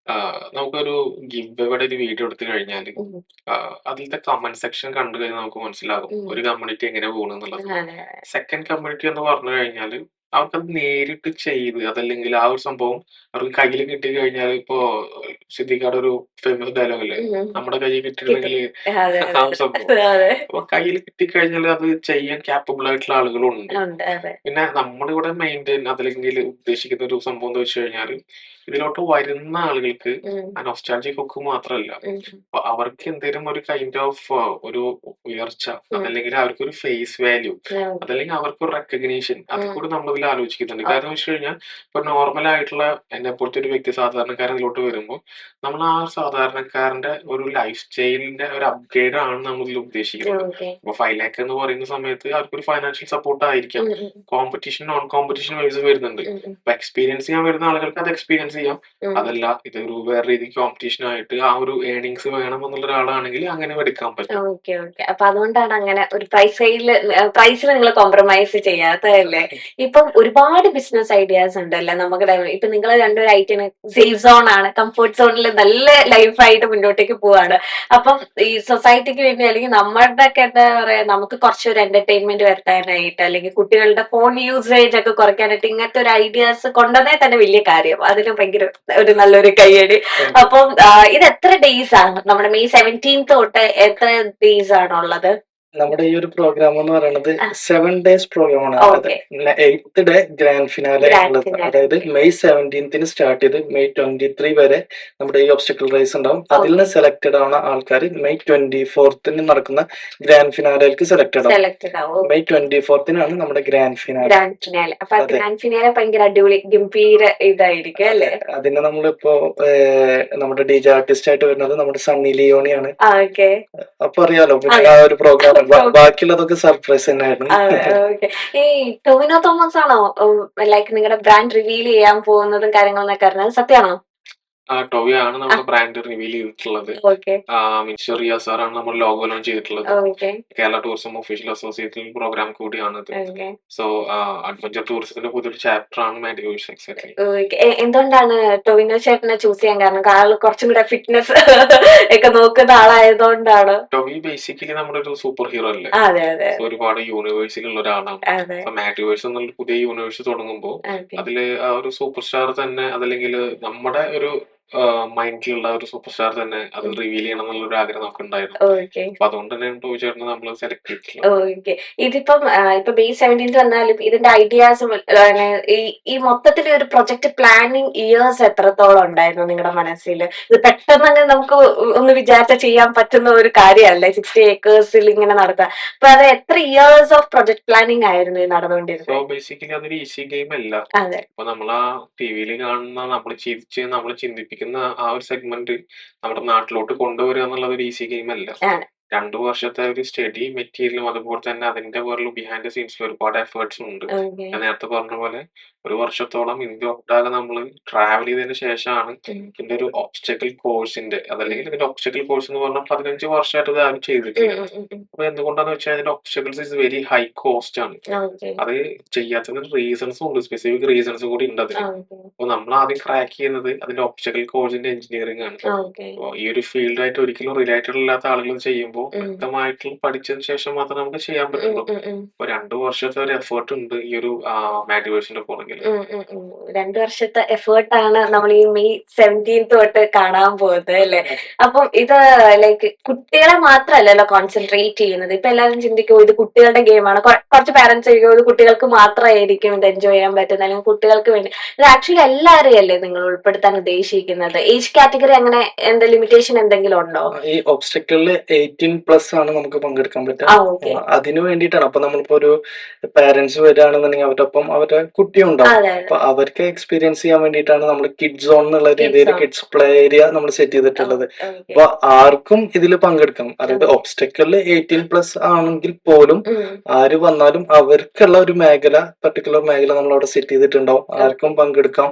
S3: നമുക്കൊരു ഗിവ് എവയുടെ ഒരു വീഡിയോ എടുത്തു കഴിഞ്ഞാൽ അതിലത്തെ കമന്റ് സെക്ഷൻ കണ്ടു കഴിഞ്ഞാൽ നമുക്ക് മനസ്സിലാകും ഒരു കമ്മ്യൂണിറ്റി എങ്ങനെ പോകുന്നുള്ളത്. സെക്കൻഡ് കമ്മ്യൂണിറ്റി എന്ന് പറഞ്ഞു കഴിഞ്ഞാൽ അവർക്കത് നേരിട്ട് ചെയ്ത് അതല്ലെങ്കിൽ ആ ഒരു സംഭവം അവർക്ക് കയ്യിൽ കിട്ടി കഴിഞ്ഞാൽ ഇപ്പോ സിദ്ദിഖാടെ ഒരു ഫേമസ് ഡയലോഗ് അല്ലേ, നമ്മുടെ കയ്യിൽ കിട്ടിയിട്ടുണ്ടെങ്കിൽ
S1: അതെ
S3: ആ ഒരു സംഭവം.
S1: അതെ
S3: അപ്പൊ കയ്യിൽ കിട്ടിക്കഴിഞ്ഞാൽ അത് ചെയ്യാൻ ക്യാപ്പബിൾ ആയിട്ടുള്ള ആളുകളുണ്ട്.
S1: ഉണ്ട് അതെ
S3: പിന്നെ നമ്മളിവിടെ മെയിൻറ്റെയിൻ അതല്ലെങ്കിൽ ഉദ്ദേശിക്കുന്ന ഒരു സംഭവം എന്ന് വെച്ച് കഴിഞ്ഞാൽ ഇതിലോട്ട് വരുന്ന ആളുകൾക്ക് ആ നൊസ്റ്റാൾജിക് ഹുക്ക് മാത്രമല്ല, അപ്പൊ അവർക്ക് എന്തെങ്കിലും ഒരു കൈൻഡ് ഓഫ് ഒരു ഉയർച്ച അതല്ലെങ്കിൽ അവർക്കൊരു ഫേസ് വാല്യൂ അതല്ലെങ്കിൽ അവർക്കൊരു റെക്കഗ്നീഷൻ അത് കൂടി നമ്മളിതിൽ ആലോചിക്കുന്നുണ്ട്. കാരണം വെച്ച് കഴിഞ്ഞാൽ ഇപ്പൊ നോർമൽ ആയിട്ടുള്ള എന്നെ പോലത്തെ ഒരു വ്യക്തി സാധാരണക്കാരൻ ഇതിലോട്ട് വരുമ്പോൾ നമ്മൾ ആ സാധാരണക്കാരന്റെ ഒരു ലൈഫ് സ്റ്റൈലിന്റെ ഒരു അപ്ഗ്രേഡ് ആണ് നമ്മൾ ഇതിൽ ഉദ്ദേശിക്കുന്നത്.
S1: ഓക്കെ
S3: ഇപ്പൊ 5 ലാക്ക് എന്ന് പറയുന്ന സമയത്ത് അവർക്കൊരു ഫൈനാൻഷ്യൽ സപ്പോർട്ട് ആയിരിക്കാം. കോമ്പറ്റീഷൻ നോൺ കോമ്പറ്റീഷൻ വൈസ് വരുന്നുണ്ട്. അപ്പൊ എക്സ്പീരിയൻസ് ചെയ്യാൻ വരുന്ന ആളുകൾക്ക് അത് എക്സ്പീരിയൻസ് ചെയ്യാം. അതല്ല ഇതൊരു വേറെ രീതിക്ക് കോമ്പറ്റീഷൻ ആയിട്ട് ആ ഒരു ഏണിങ്സ് വേണം എന്നുള്ള ഒരാളാണെങ്കിൽ അങ്ങനെ എടുക്കാൻ പറ്റും.
S1: ഓക്കെ ഓക്കെ അപ്പൊ അതുകൊണ്ടാണ് അങ്ങനെ ഒരു പ്രൈസിൽ നിങ്ങൾ കോംപ്രമൈസ് ചെയ്യാത്തതല്ലേ. ഇപ്പം ഒരുപാട് ബിസിനസ് ഐഡിയാസ് ഉണ്ടല്ലേ നമ്മുടെ. ഇപ്പൊ നിങ്ങൾ രണ്ടൊരു ഐറ്റിന് സേഫ് സോൺ ആണ്, കംഫർട്ട് സോണിൽ നല്ല ലൈഫായിട്ട് മുന്നോട്ടേക്ക് പോവാണ്. അപ്പം ഈ സൊസൈറ്റിക്ക് വേണ്ടി അല്ലെങ്കിൽ നമ്മളുടെ ഒക്കെ എന്താ പറയാ, നമുക്ക് കുറച്ചൊരു എന്റർടൈൻമെന്റ് വരുത്താനായിട്ട് അല്ലെങ്കിൽ കുട്ടികളുടെ ഫോൺ യൂസേജ് ഒക്കെ കുറയ്ക്കാനായിട്ട് ഇങ്ങനത്തെ ഒരു ഐഡിയാസ് കൊണ്ടുവന്നേ തന്നെ വലിയ കാര്യം. അതിന് ഭയങ്കര ഒരു നല്ലൊരു കയ്യടി. അപ്പം ഇത് എത്ര ഡേയ്സ് ആണ് നമ്മുടെ മെയ് 17 തൊട്ട് എത്ര ഡേയ്സ് ആണുള്ളത്?
S2: നമ്മുടെ ഈ ഒരു പ്രോഗ്രാം എന്ന് പറയുന്നത് 7 ഡേയ്സ് പ്രോഗ്രാമാണ്.
S1: Okay
S2: 8th day grand finale ഉള്ളത്. അതായത് മെയ് 17 സ്റ്റാർട്ട് ചെയ്ത് മെയ് 23 വരെ നമ്മുടെ ഈ ഒബ്സ്റ്റക്കിൾ റേസ് ഉണ്ടാവും. അതിൽ നിന്ന് സെലക്ടഡ് ആവുന്ന ആൾക്കാർ മെയ് 24 നടക്കുന്ന ഗ്രാൻഡ് ഫിനാലേക്ക് സെലക്ടഡ് ആവും. മെയ് 24 നമ്മുടെ ഗ്രാൻഡ് ഫിനാലെ.
S1: അപ്പൊ ഗ്രാൻഡ് ഫിനാലെ ഭയങ്കര അടിപൊളി ഗംഭീര ഇതായിരിക്കും അല്ലേ.
S2: അതിന് നമ്മളിപ്പോ നമ്മുടെ DJ ആർട്ടിസ്റ്റ് ആയിട്ട് വരുന്നത് നമ്മുടെ സണ്ണി ലിയോണിയാണ്.
S1: ഓക്കെ
S2: അപ്പൊ അറിയാലോ പിന്നെ ആ ഒരു പ്രോഗ്രാം ബാക്കിയുള്ളതൊക്കെ സർപ്രൈസ് തന്നെയായിരുന്നു.
S1: ഈ ടൊവിനോ തോമസ് ആണോ ലൈക്ക് നിങ്ങളുടെ ബ്രാൻഡ് റിവീൽ ചെയ്യാൻ പോകുന്നതും കാര്യങ്ങളെന്നൊക്കെ അറിഞ്ഞത് സത്യമാണോ?
S3: ടൊവിയാണ് നമ്മുടെ ബ്രാൻഡ് റിവീൽ ചെയ്തിട്ടുള്ളത്.
S1: ഓക്കെ
S3: മിസ്റ്റർ റിയാസ് സാറാണ് നമ്മൾ ലോഗോ ലോഞ്ച് ചെയ്തിട്ടുള്ളത്.
S1: Okay
S3: Kerala tourism official association programme കൂടിയാണ് ഇത്.
S1: ഓക്കെ
S3: സോ അഡ്വഞ്ചർ ടൂറിസത്തിന്റെ പുതിയൊരു ചാപ്റ്റർ ആണ് മാഡിവേഴ്സ്. എക്സാക്ട്ലി.
S1: എന്തുകൊണ്ടാണ് ടൊവിനോ ചേട്ടനെ ചൂസ് ചെയ്യാൻ കാരണം? ആള് കുറച്ചും കൂടെ ഫിറ്റ്നസ് ഒക്കെ നോക്കുന്ന ആളായതുകൊണ്ടാണ്.
S3: ടൊവി ബേസിക്കലി നമ്മുടെ ഒരു സൂപ്പർ ഹീറോ അല്ലേ.
S1: അതെ അതെ
S3: ഒരുപാട് യൂണിവേഴ്സിലുള്ള ഒരാളാണ്.
S1: അതെ
S3: മാഡിവേഴ്സ് എന്നുള്ള പുതിയ യൂണിവേഴ്സ് തുടങ്ങുമ്പോൾ
S1: ഓക്കെ
S3: അതില് ആ ഒരു സൂപ്പർ സ്റ്റാർ തന്നെ അതല്ലെങ്കിൽ നമ്മുടെ ഒരു മൈൻഡിലുള്ള ഒരു സൂപ്പർ സ്റ്റാർ തന്നെ അത് റിവീൽ ചെയ്യണം എന്നുള്ള ഒരു ആഗ്രഹം നമുക്ക് ഉണ്ടായിരുന്നു.
S1: ഓക്കെ
S3: അപ്പൊ അതുകൊണ്ട് തന്നെയാണ് ടോയ് ചേട്ടനെ നമ്മൾ സെലക്ട് ചെയ്തിട്ടുള്ളത്.
S1: ഓക്കെ ഇതിപ്പം ഇപ്പൊ മെയ് 17 വന്നാലും ഇതിന്റെ ഐഡിയാസും ഈ മൊത്തത്തിലെ ഒരു പ്രൊജക്ട് പ്ലാനിങ് ഇയേഴ്സ് എത്രത്തോളം ഉണ്ടായിരുന്നു നിങ്ങളുടെ മനസ്സിൽ? ഇത് പെട്ടെന്ന് തന്നെ നമുക്ക് ഒന്ന് വിചാരിച്ച ചെയ്യാൻ പറ്റുന്ന ഒരു കാര്യമല്ലേ 60 ഏക്കേഴ്സിൽ ഇങ്ങനെ നടത്താൻ. അപ്പൊ അത് എത്ര ഇയേഴ്സ് ഓഫ് പ്രൊജക്ട് പ്ലാനിങ് ആയിരുന്നു ഈ
S3: സോ
S1: നടന്നുകൊണ്ടിരുന്നത്?
S3: ബേസിക്കലി അതൊരു ഈസി ഗെയിം അല്ല.
S1: അതെ
S3: അപ്പൊ നമ്മൾ ആ ടിവിയിൽ കാണുന്ന നമ്മൾ ചിരിച്ച് നമ്മൾ ചിന്തിപ്പിക്കുന്ന ആ ഒരു സെഗ്മെന്റ് നമ്മുടെ നാട്ടിലോട്ട് കൊണ്ടുവരിക എന്നുള്ളത് ഒരു ഈസി ഗെയിം അല്ല.
S1: ആണ്
S3: 2 വർഷത്തെ ഒരു സ്റ്റഡി മെറ്റീരിയലും അതുപോലെ തന്നെ അതിന്റെ പുറകിൽ ബിഹൈൻഡ് ദ സീൻസിൽ ഒരുപാട് എഫേർട്സ് ഉണ്ട്.
S1: ഓക്കെ
S3: ഞാൻ നേരത്തെ പറഞ്ഞ പോലെ 1 വർഷത്തോളം ഇന്ത്യ ഒട്ടാകെ നമ്മൾ ട്രാവൽ ചെയ്തതിന് ശേഷമാണ് ഇതിന്റെ ഒരു ഒബ്സ്റ്റക്കിൾ കോഴ്സിന്റെ അതല്ലെങ്കിൽ ഇതിന്റെ ഒബ്സ്റ്റക്കിൾ കോഴ്സ് എന്ന് പറഞ്ഞാൽ 15 വർഷമായിട്ട് ഇത് ആരും ചെയ്തിട്ടില്ല. അപ്പൊ എന്തുകൊണ്ടാന്ന് വെച്ചാൽ ഇതിന്റെ obstacles is very high cost ആണ്.
S1: ഓക്കെ
S3: അത് ചെയ്യാത്തതിന് റീസൺസും ഉണ്ട്, സ്പെസിഫിക് റീസൺസ് കൂടി ഉണ്ട് അതിന്. അപ്പൊ നമ്മൾ ആദ്യം ക്രാക്ക് ചെയ്യുന്നത് അതിന്റെ ഒബ്സ്റ്റക്കിൾ കോഴ്സിന്റെ എഞ്ചിനീയറിംഗ് ആണ്.
S1: ഓക്കെ
S3: അപ്പൊ ഈ ഒരു ഫീൽഡായിട്ട് ഒരിക്കലും റിലേറ്റഡ് ഇല്ലാത്ത ആളുകൾ ചെയ്യുമ്പോൾ വ്യക്തമായിട്ടുള്ള പഠിച്ചതിന് ശേഷം മാത്രമേ നമുക്ക് ചെയ്യാൻ പറ്റുള്ളൂ. അപ്പൊ 2 വർഷത്തെ ഒരു എഫേർട്ട് ഉണ്ട് ഈ ഒരു മാഡിവേഴ്സിന്റെ പുറകിൽ.
S1: 2 വർഷത്തെ എഫേർട്ടാണ് നമ്മൾ ഈ മെയ് 17 തൊട്ട് കാണാൻ പോകുന്നത് അല്ലെ. അപ്പം ഇത് ലൈക്ക് കുട്ടികളെ മാത്രമല്ലല്ലോ കോൺസെൻട്രേറ്റ് ചെയ്യുന്നത്. ഇപ്പൊ എല്ലാവരും ചിന്തിക്കും ഇത് കുട്ടികളുടെ ഗെയിമാണ്. കുറച്ച് പാരന്റ്സ് ചോദിക്കും ഇത് കുട്ടികൾക്ക് മാത്രമായിരിക്കും ഇത് എൻജോയ് ചെയ്യാൻ പറ്റുന്നത് അല്ലെങ്കിൽ കുട്ടികൾക്ക് വേണ്ടി. ഇത് ആക്ച്വലി എല്ലാവരെയും അല്ലേ നിങ്ങൾ ഉൾപ്പെടുത്താൻ ഉദ്ദേശിക്കുന്നത്? ഏജ് കാറ്റഗറി അങ്ങനെ എന്താ ലിമിറ്റേഷൻ എന്തെങ്കിലും ഉണ്ടോ?
S2: ഈ ഒബ്സ്റ്റക്കിളില് 18+ ആണ് നമുക്ക് പങ്കെടുക്കാൻ പറ്റുക.
S1: ഓക്കെ
S2: അതിനു വേണ്ടിയിട്ടാണ്. അപ്പൊ നമ്മളിപ്പോ ഒരു പാരന്റ്സ് വരികയാണെന്നുണ്ടെങ്കിൽ അവരുടെ ഒപ്പം അവരുടെ കുട്ടിയും ഉണ്ടാവും.
S1: അതെ
S2: അപ്പൊ അവർക്ക് എക്സ്പീരിയൻസ് ചെയ്യാൻ വേണ്ടിയിട്ടാണ് നമ്മൾ കിഡ് സോൺ എന്നുള്ള രീതിയിൽ കിഡ്സ് പ്ലേ ഏരിയ നമ്മൾ സെറ്റ് ചെയ്തിട്ടുള്ളത്. അപ്പൊ ആർക്കും ഇതിൽ പങ്കെടുക്കാം. അതായത് ഒബ്സ്റ്റക്കിളില് 18+ ആണെങ്കിൽ പോലും ആര് വന്നാലും അവർക്കുള്ള ഒരു മേഖല പർട്ടിക്കുലർ മേഖല നമ്മൾ അവിടെ സെറ്റ് ചെയ്തിട്ടുണ്ടാവും. ആർക്കും പങ്കെടുക്കാം.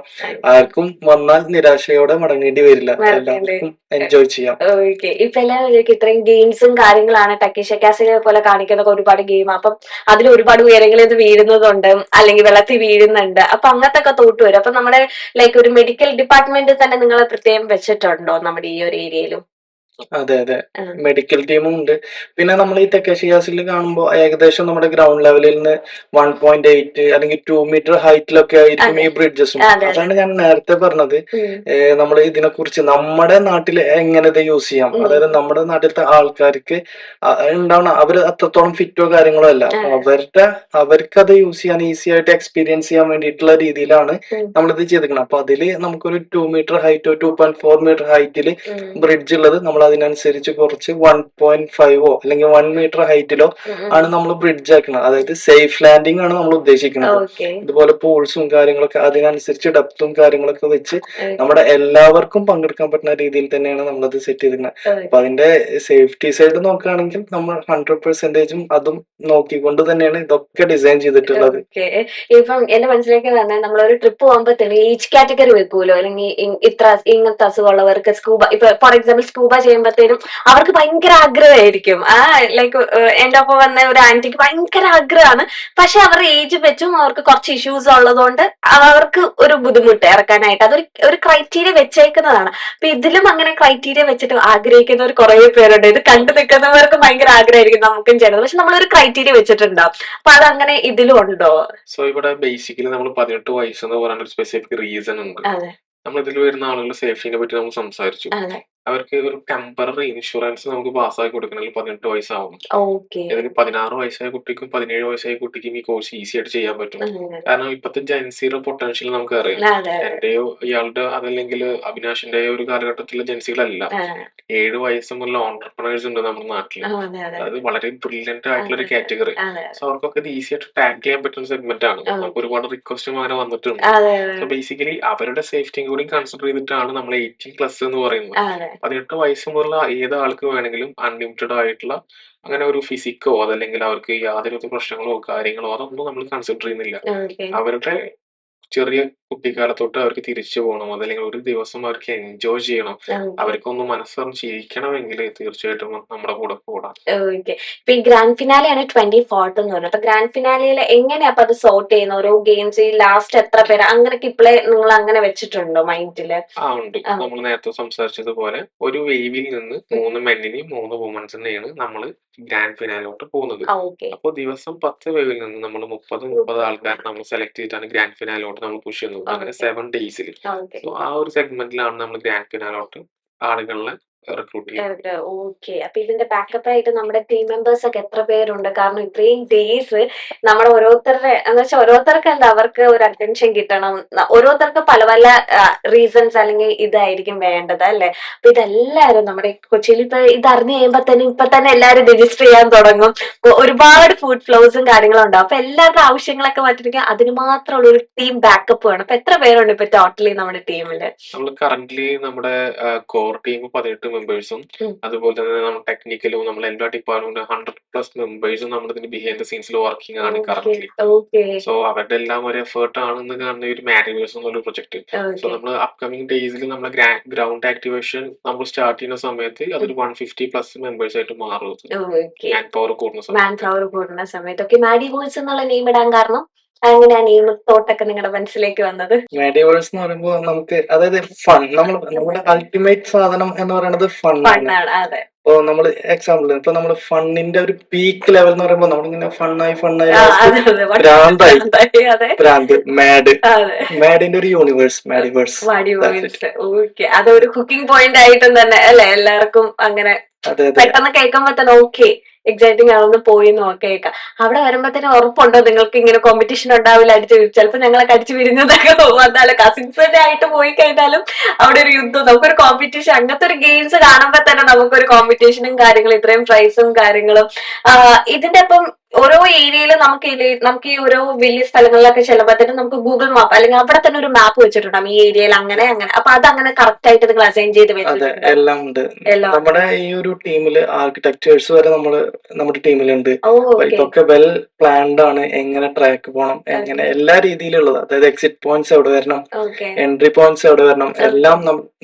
S2: ആർക്കും വന്നാൽ നിരാശയോടെ മടങ്ങേണ്ടി വരില്ല. എല്ലാവർക്കും എൻജോയ് ചെയ്യാം.
S1: ഓക്കെ ഇപ്പൊ എല്ലാവരും ഇത്രയും ഗെയിംസും കാര്യങ്ങളാണ് ടക്കീഷ കാസിലെ പോലെ കാണിക്കുന്ന ഒരുപാട് ഗെയിം. അപ്പം അതിൽ ഒരുപാട് ഉയരങ്ങളിൽ ഇത് വീഴുന്നതുണ്ട് അല്ലെങ്കിൽ വെള്ളത്തിൽ വീഴുന്നുണ്ട്. അപ്പൊ അങ്ങനത്തെ ഒക്കെ തോട്ട് വരും. അപ്പൊ നമ്മുടെ ലൈക്ക് ഒരു മെഡിക്കൽ ഡിപ്പാർട്ട്മെന്റ് തന്നെ നിങ്ങൾ പ്രത്യേകം വെച്ചിട്ടുണ്ടോ നമ്മുടെ ഈ ഒരു ഏരിയയിലും?
S2: അതെ അതെ,
S1: ആ.
S2: മെഡിക്കൽ ടീമും ഉണ്ട്. പിന്നെ നമ്മൾ ഈ തെക്കേശി കാസിൽ കാണുമ്പോൾ ഏകദേശം നമ്മുടെ ഗ്രൗണ്ട് ലെവലിൽ നിന്ന് 1.8 അല്ലെങ്കിൽ 2 മീറ്റർ ഹൈറ്റിലൊക്കെ ആയിരിക്കും
S1: അതെ
S2: ഈ ബ്രിഡ്ജസും.
S1: അതെ അതെ.
S2: അതാണ് ഞാൻ നേരത്തെ പറഞ്ഞത്.
S1: ഉം.
S2: നമ്മൾ ഇതിനെ കുറിച്ച് നമ്മുടെ നാട്ടിൽ എങ്ങനെ ഇത് യൂസ് ചെയ്യാം,
S1: ഉം.
S2: അതായത് നമ്മുടെ നാട്ടിലത്തെ ആൾക്കാർക്ക് ഉണ്ടാവണം. അവർ അത്രത്തോളം ഫിറ്റോ കാര്യങ്ങളോ അല്ല, അപ്പൊ
S1: അതെ.
S2: അവർക്കത് യൂസ് ചെയ്യാൻ ഈസി ആയിട്ട് എക്സ്പീരിയൻസ് ചെയ്യാൻ വേണ്ടിയിട്ടുള്ള രീതിയിലാണ്
S1: ഉം.
S2: നമ്മളിത് ചെയ്തിരിക്കണം. അപ്പൊ അതില് നമുക്കൊരു 2 മീറ്റർ ഹൈറ്റോ 2.4 മീറ്റർ ഹൈറ്റിൽ
S1: ഉം.
S2: ബ്രിഡ്ജ് ഉള്ളത് നമ്മൾ അതിനനുസരിച്ച് കുറച്ച് 1.5 അല്ലെങ്കിൽ 1 മീറ്റർ ഹൈറ്റിലോ ആണ് നമ്മൾ ബ്രിഡ്ജ് ആക്കുന്നത്. അതായത് സേഫ് ലാൻഡിംഗ് ആണ് നമ്മൾ ഉദ്ദേശിക്കുന്നത്.
S1: ഓക്കെ.
S2: ഇതുപോലെ പൂൾസും കാര്യങ്ങളൊക്കെ അതിനനുസരിച്ച് ഡെപ്തും കാര്യങ്ങളൊക്കെ വെച്ച് നമ്മുടെ എല്ലാവർക്കും പങ്കെടുക്കാൻ പറ്റുന്ന രീതിയിൽ തന്നെയാണ് നമ്മളത് സെറ്റ് ചെയ്തിരിക്കുന്നത്. അപ്പൊ അതിന്റെ സേഫ്റ്റി സൈഡ് നോക്കുകയാണെങ്കിൽ നമ്മൾ 100%ഉം അതും നോക്കിക്കൊണ്ട് തന്നെയാണ് ഇതൊക്കെ ഡിസൈൻ ചെയ്തിട്ടുള്ളത്.
S1: ഓക്കെ. ഇപ്പം എന്റെ മനസ്സിലേക്ക് തന്നെ നമ്മളൊരു ട്രിപ്പ് പോകുമ്പോഴത്തേനും ഏജ് കാറ്റഗറി വെക്കുമല്ലോ, അല്ലെങ്കിൽ ഇങ്ങനത്തെ അസുഖമുള്ളവർക്ക് സ്കൂബ, ഇപ്പൊ ഫോർ എക്സാമ്പിൾ സ്കൂബ ചെയ്യുമ്പോഴത്തേനും അവർക്ക് ഭയങ്കര ആഗ്രഹമായിരിക്കും. ലൈക്ക് എന്റെ ഒപ്പം വന്ന ഒരു ആന്റിക്ക് ഭയങ്കര ആഗ്രഹമാണ്, പക്ഷെ അവരുടെ ഏജ് വെച്ചും അവർക്ക് കുറച്ച് ഇഷ്യൂസ് ഉള്ളതുകൊണ്ട് അവർക്ക് ഒരു ബുദ്ധിമുട്ട് ഇറക്കാനായിട്ട് ഒരു ക്രൈറ്റീരിയ വെച്ചേക്കുന്നതാണ്. അപ്പൊ ഇതിലും അങ്ങനെ ക്രൈറ്റീരിയ വെച്ചിട്ട് ആഗ്രഹിക്കുന്നവർ കുറെ പേരുണ്ട്. ഇത് കണ്ടു നിൽക്കുന്നവർക്ക് ഭയങ്കര ആഗ്രഹമായിരിക്കും നമുക്കും ചെയ്യണത്, പക്ഷെ നമ്മളൊരു ക്രൈറ്റീരിയ വെച്ചിട്ടുണ്ടാവും. അപ്പൊ അതങ്ങനെ ഇതിലും ഉണ്ടോ?
S3: സോ ഇവിടെ ബേസിക്കലി നമ്മൾ 18 വയസ്സ് എന്ന് പറയുന്ന ഒരു സ്പെസിഫിക് റീസൺ ഉണ്ട്.
S1: അതെ
S3: നമ്മൾ ഇതിൽ വരുന്ന ആളുകളുടെ സേഫ്റ്റിനെ പറ്റി നമ്മൾ സംസാരിച്ചു.
S1: അതെ.
S3: അവർക്ക് ഒരു ടെമ്പററി ഇൻഷുറൻസ് നമുക്ക് പാസ്സാക്കി കൊടുക്കണമെങ്കിൽ 18 വയസ്സാവും.
S1: ഓക്കെ.
S3: ഇതിന് 16 വയസ്സായ കുട്ടിക്കും 17 വയസ്സായ കുട്ടിക്കും ഈ കോഴ്സ് ഈസി ആയിട്ട് ചെയ്യാൻ പറ്റും. കാരണം ഇപ്പത്തെ ജെൻസിയുടെ പൊട്ടൻഷ്യൽ നമുക്ക് അറിയാം. എന്റെയോ ഇയാളുടെ അതല്ലെങ്കിൽ അവിനാഷിന്റെയോ ഒരു കാലഘട്ടത്തിലെ ജെൻസികളല്ല. 7 വയസ്സ് മുതൽ ഓൺടർപ്രണേഴ്സ് ഉണ്ട് നമ്മുടെ നാട്ടിൽ. അത് വളരെ ബ്രില്യന്റ് ആയിട്ടുള്ള ഒരു കാറ്റഗറി. സോ അവർക്കൊക്കെ ഇത് ഈസി ആയിട്ട് ടാഗ് ചെയ്യാൻ പറ്റുന്ന സെഗ്മെന്റ് ആണ്. നമുക്ക് ഒരുപാട് റിക്വസ്റ്റും അങ്ങനെ വന്നിട്ടുണ്ട്. സോ ബേസിക്കലി അവരുടെ സേഫ്റ്റിയും കൂടി കൺസിഡർ ചെയ്തിട്ടാണ് നമ്മൾ 18+ എന്ന് പറയുന്നത്. 18 വയസ്സ് മുതലുള്ള ഏത് ആൾക്ക് വേണമെങ്കിലും അൺലിമിറ്റഡ് ആയിട്ടുള്ള അങ്ങനെ ഒരു ഫിസിക്കോ അതല്ലെങ്കിൽ അവർക്ക് യാതൊരു പ്രശ്നങ്ങളോ കാര്യങ്ങളോ അതൊന്നും നമ്മൾ കൺസിഡർ ചെയ്യുന്നില്ല. അവരുടെ ചെറിയ കുട്ടിക്കാലത്തോട്ട് അവർക്ക് തിരിച്ചു പോകണം, അതല്ലെങ്കിൽ ഒരു ദിവസം അവർക്ക് എൻജോയ് ചെയ്യണം, അവർക്കൊന്ന് മനസ്സറിഞ്ഞ് ജീവിക്കണമെങ്കിൽ തീർച്ചയായിട്ടും നമ്മുടെ കൂടെ കൂടാം.
S1: ഓക്കെ. ഇപ്പൊ ഈ ഗ്രാൻഡ് ഫിനാലെയാണ് 24th എന്ന് പറഞ്ഞത്. അപ്പൊ ഗ്രാൻഡ് ഫിനാലയിൽ എങ്ങനെയാ അപ്പൊ അത് സോർട്ട് ചെയ്യുന്ന ഓരോ ഗെയിംസ്, ഈ ലാസ്റ്റ് എത്ര പേര് അങ്ങനെയൊക്കെ ഇപ്പോഴേ നിങ്ങൾ അങ്ങനെ വെച്ചിട്ടുണ്ടോ മൈൻഡില്?
S3: ഉണ്ട്. നമ്മൾ നേരത്തെ സംസാരിച്ചതുപോലെ ഒരു വേവിൽ നിന്ന് 3 മെന്നിനെയും 3 വുമൻസിനെയാണ് നമ്മൾ ഗ്രാൻഡ് ഫിനാലോട്ട് പോകുന്നത്. അപ്പോൾ ദിവസം 10 വേവിൽ നിന്ന് നമ്മൾ 30 ആൾക്കാരെ നമ്മൾ സെലക്ട് ചെയ്തിട്ടാണ് ഗ്രാൻഡ് ഫിനാലോട്ട് നമ്മൾ പുഷ് ചെയ്യുന്നത്. അങ്ങനെ 7 ഡേയ്സിൽ. സോ ആ ഒരു സെഗ്മെന്റിലാണ് നമ്മൾ ഗ്രാൻഡ് ഫിനാലോട്ട് ആളുകളെ റിക്രൂട്ട് ചെയ്യുന്നത്.
S1: ഓക്കെ. അപ്പൊ ഇതിന്റെ ബാക്കപ്പ് ആയിട്ട് നമ്മുടെ ടീം മെമ്പേഴ്സ് ഒക്കെ എത്ര പേരുണ്ട്? കാരണം ഇത്രയും ഡേയ്സ് നമ്മുടെ ഓരോരുത്തരുടെ എന്ന് വെച്ചാൽ ഓരോരുത്തർക്ക് എന്താ അവർക്ക് ഒരു അറ്റൻഷൻ കിട്ടണം, ഓരോരുത്തർക്ക് പല പല റീസൺസ് അല്ലെങ്കിൽ ഇതായിരിക്കും വേണ്ടത് അല്ലെ. അപ്പൊ ഇതെല്ലാരും നമ്മുടെ കൊച്ചിയിൽ ഇപ്പൊ ഇത് അറിഞ്ഞു കഴിയുമ്പോ തന്നെ ഇപ്പൊ തന്നെ എല്ലാരും രജിസ്റ്റർ ചെയ്യാൻ തുടങ്ങും. ഒരുപാട് ഫുഡ് ഫ്ലോസും കാര്യങ്ങളും ഉണ്ടാവും. അപ്പൊ എല്ലാവരുടെ ആവശ്യങ്ങളൊക്കെ മാറ്റിരിക്കാൻ അതിന് മാത്രമുള്ള ഒരു ടീം ബാക്കപ്പ് വേണം. അപ്പൊ എത്ര പേരുണ്ട് ഇപ്പൊ ടോട്ടലി നമ്മുടെ ടീമില്?
S3: നമ്മൾ കറന്റ്ലി നമ്മുടെ കോർ ടീം 18 മെമ്പേഴ്സും അതുപോലെ തന്നെ നമ്മൾ ടെക്നിക്കലും നമ്മൾ എല്ലാ ഡിപ്പാർട്ട്മെന്റ് 100+ മെമ്പേഴ്സും നമ്മൾ ഇതിന്റെ ബിഹൈൻഡ് ദ സീൻസിൽ വർക്കിംഗ് ആണ് കറന്റ്ലി. സോ അവരുടെ എല്ലാം ഒരു എഫേർട്ട് ആണെന്ന് കാണുന്ന ഒരു മാരിവേഴ്സ് എന്നുള്ള പ്രൊജക്ട്. സോ നമ്മൾ അപ്കമിംഗ് ഡേയ്സിൽ നമ്മൾ ഗ്രൗണ്ട് ആക്ടിവേഷൻ നമ്മൾ സ്റ്റാർട്ട് ചെയ്യുന്ന സമയത്ത് അതൊരു 150+ മെമ്പേഴ്സ് ആയിട്ട് മാറും. മാൻ പവർ
S1: കൂടുന്ന സമയത്ത്. മാഡി ബോയ്സ് എന്നുള്ള നെയിം ഇടാൻ കാരണം അങ്ങനെയാ നെയിം തോട്ടൊക്കെ നിങ്ങളുടെ മനസ്സിലേക്ക് വന്നത്?
S2: മാഡിവേഴ്സ് എന്ന് പറയുമ്പോൾ നമുക്ക് അതായത് ഫൺ, നമ്മുടെ അൾട്ടിമേറ്റ് സാധനം എന്ന് പറയുന്നത് ഫൺ ആണ്. ഇപ്പൊ നമ്മള് എക്സാമ്പിൾ ഇപ്പൊ നമ്മള് ഫണ്ണിന്റെ ഒരു പീക്ക് ലെവൽ എന്ന് പറയുമ്പോൾ നമ്മളിങ്ങനെ ഫണ്ണായി ഭ്രാന്ത് മാഡിന്റെ ഒരു യൂണിവേഴ്സ് മാഡിവേഴ്സ്.
S1: ഓക്കെ. അതൊരു കുക്കിംഗ് പോയിന്റ് ആയിട്ടും തന്നെ അല്ലെ എല്ലാവർക്കും അങ്ങനെ പെട്ടെന്ന് കേൾക്കുമ്പോ തന്നെ ഓക്കെ എക്സൈറ്റിംഗ് ആണെന്ന് പോയി നോക്കേക്കാം. അവിടെ വരുമ്പോഴത്തേനും ഉറപ്പുണ്ടോ നിങ്ങൾക്ക് ഇങ്ങനെ കോമ്പറ്റീഷൻ ഉണ്ടാവില്ല? ചിലപ്പോൾ ഞങ്ങളൊക്കെ അടിച്ചു പിരിഞ്ഞതൊക്കെ വന്നാലോ കസിൻസിന്റെ ആയിട്ട് പോയി കഴിഞ്ഞാലും അവിടെ ഒരു യുദ്ധം, നമുക്കൊരു കോമ്പറ്റീഷൻ, അങ്ങനത്തെ ഒരു ഗെയിംസ് കാണുമ്പോ തന്നെ നമുക്കൊരു കോമ്പറ്റീഷനും കാര്യങ്ങളും ഇത്രയും പ്രൈസും കാര്യങ്ങളും. ഇതിന്റെ അപ്പം ഓരോ ഏരിയയിലും നമുക്ക് ഈ ഓരോ വലിയ സ്ഥലങ്ങളിലൊക്കെ ചെല്ലുമ്പോഴത്തേനും നമുക്ക് ഗൂഗിൾ മാപ്പ് അല്ലെങ്കിൽ അവിടെ തന്നെ ഒരു മാപ്പ് വെച്ചിട്ടുണ്ടാവും ഈ ഏരിയയിൽ അങ്ങനെ അങ്ങനെ. അപ്പൊ അതങ്ങനെ കറക്റ്റ് ആയിട്ട് നിങ്ങൾ അസൈൻ ചെയ്ത് വെച്ചിട്ടുണ്ട്?
S2: എല്ലാം ഉണ്ട്. നമ്മുടെ ഈ ഒരു ടീമില് ആർക്കിടെക്ചേഴ്സ് വരെ നമ്മുടെ ടീമിലുണ്ട്. ഇതൊക്കെ വെൽ പ്ലാൻഡ് ആണ്. എങ്ങനെ ട്രാക്ക് പോകണം, എങ്ങനെ എല്ലാ രീതിയിലുള്ളത്, അതായത് എക്സിറ്റ് പോയിന്റ്സ് എവിടെ വരണം, എൻട്രി പോയിന്റ്സ് എവിടെ വരണം, എല്ലാം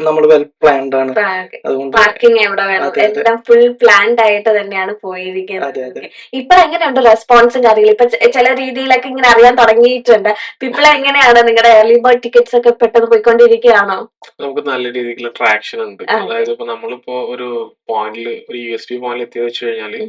S2: നമ്മൾ വെൽ പ്ലാൻഡ് ആണ്. പാർക്കിംഗ്
S1: എവിടെ വേണം, എല്ലാം ഫുൾ പ്ലാൻഡ് ആയിട്ട് തന്നെയാണ് പോയിരിക്കുന്നത്. ഇപ്പൊ എങ്ങനെയുണ്ട് റെസ്പോൺസും കാര്യങ്ങളും ഇപ്പൊ ചില രീതിയിലൊക്കെ ഇങ്ങനെ അറിയാൻ തുടങ്ങിയിട്ടുണ്ട്. പീപ്പിൾ എങ്ങനെയാണ് നിങ്ങളുടെ ഏർലി ബേർഡ് ടിക്കറ്റ്സ് ഒക്കെ പെട്ടെന്ന് പോയിക്കൊണ്ടിരിക്കുകയാണോ?
S3: നമുക്ക് നല്ല രീതിക്കുള്ള ട്രാക്ഷൻ ഉണ്ട്. അതായത് ഇപ്പൊ നമ്മളിപ്പോ ഒരു പോയിന്റിൽ ഒരു USB പോയിന്റിൽ എത്തിയെന്ന് വെച്ച് കഴിഞ്ഞാല്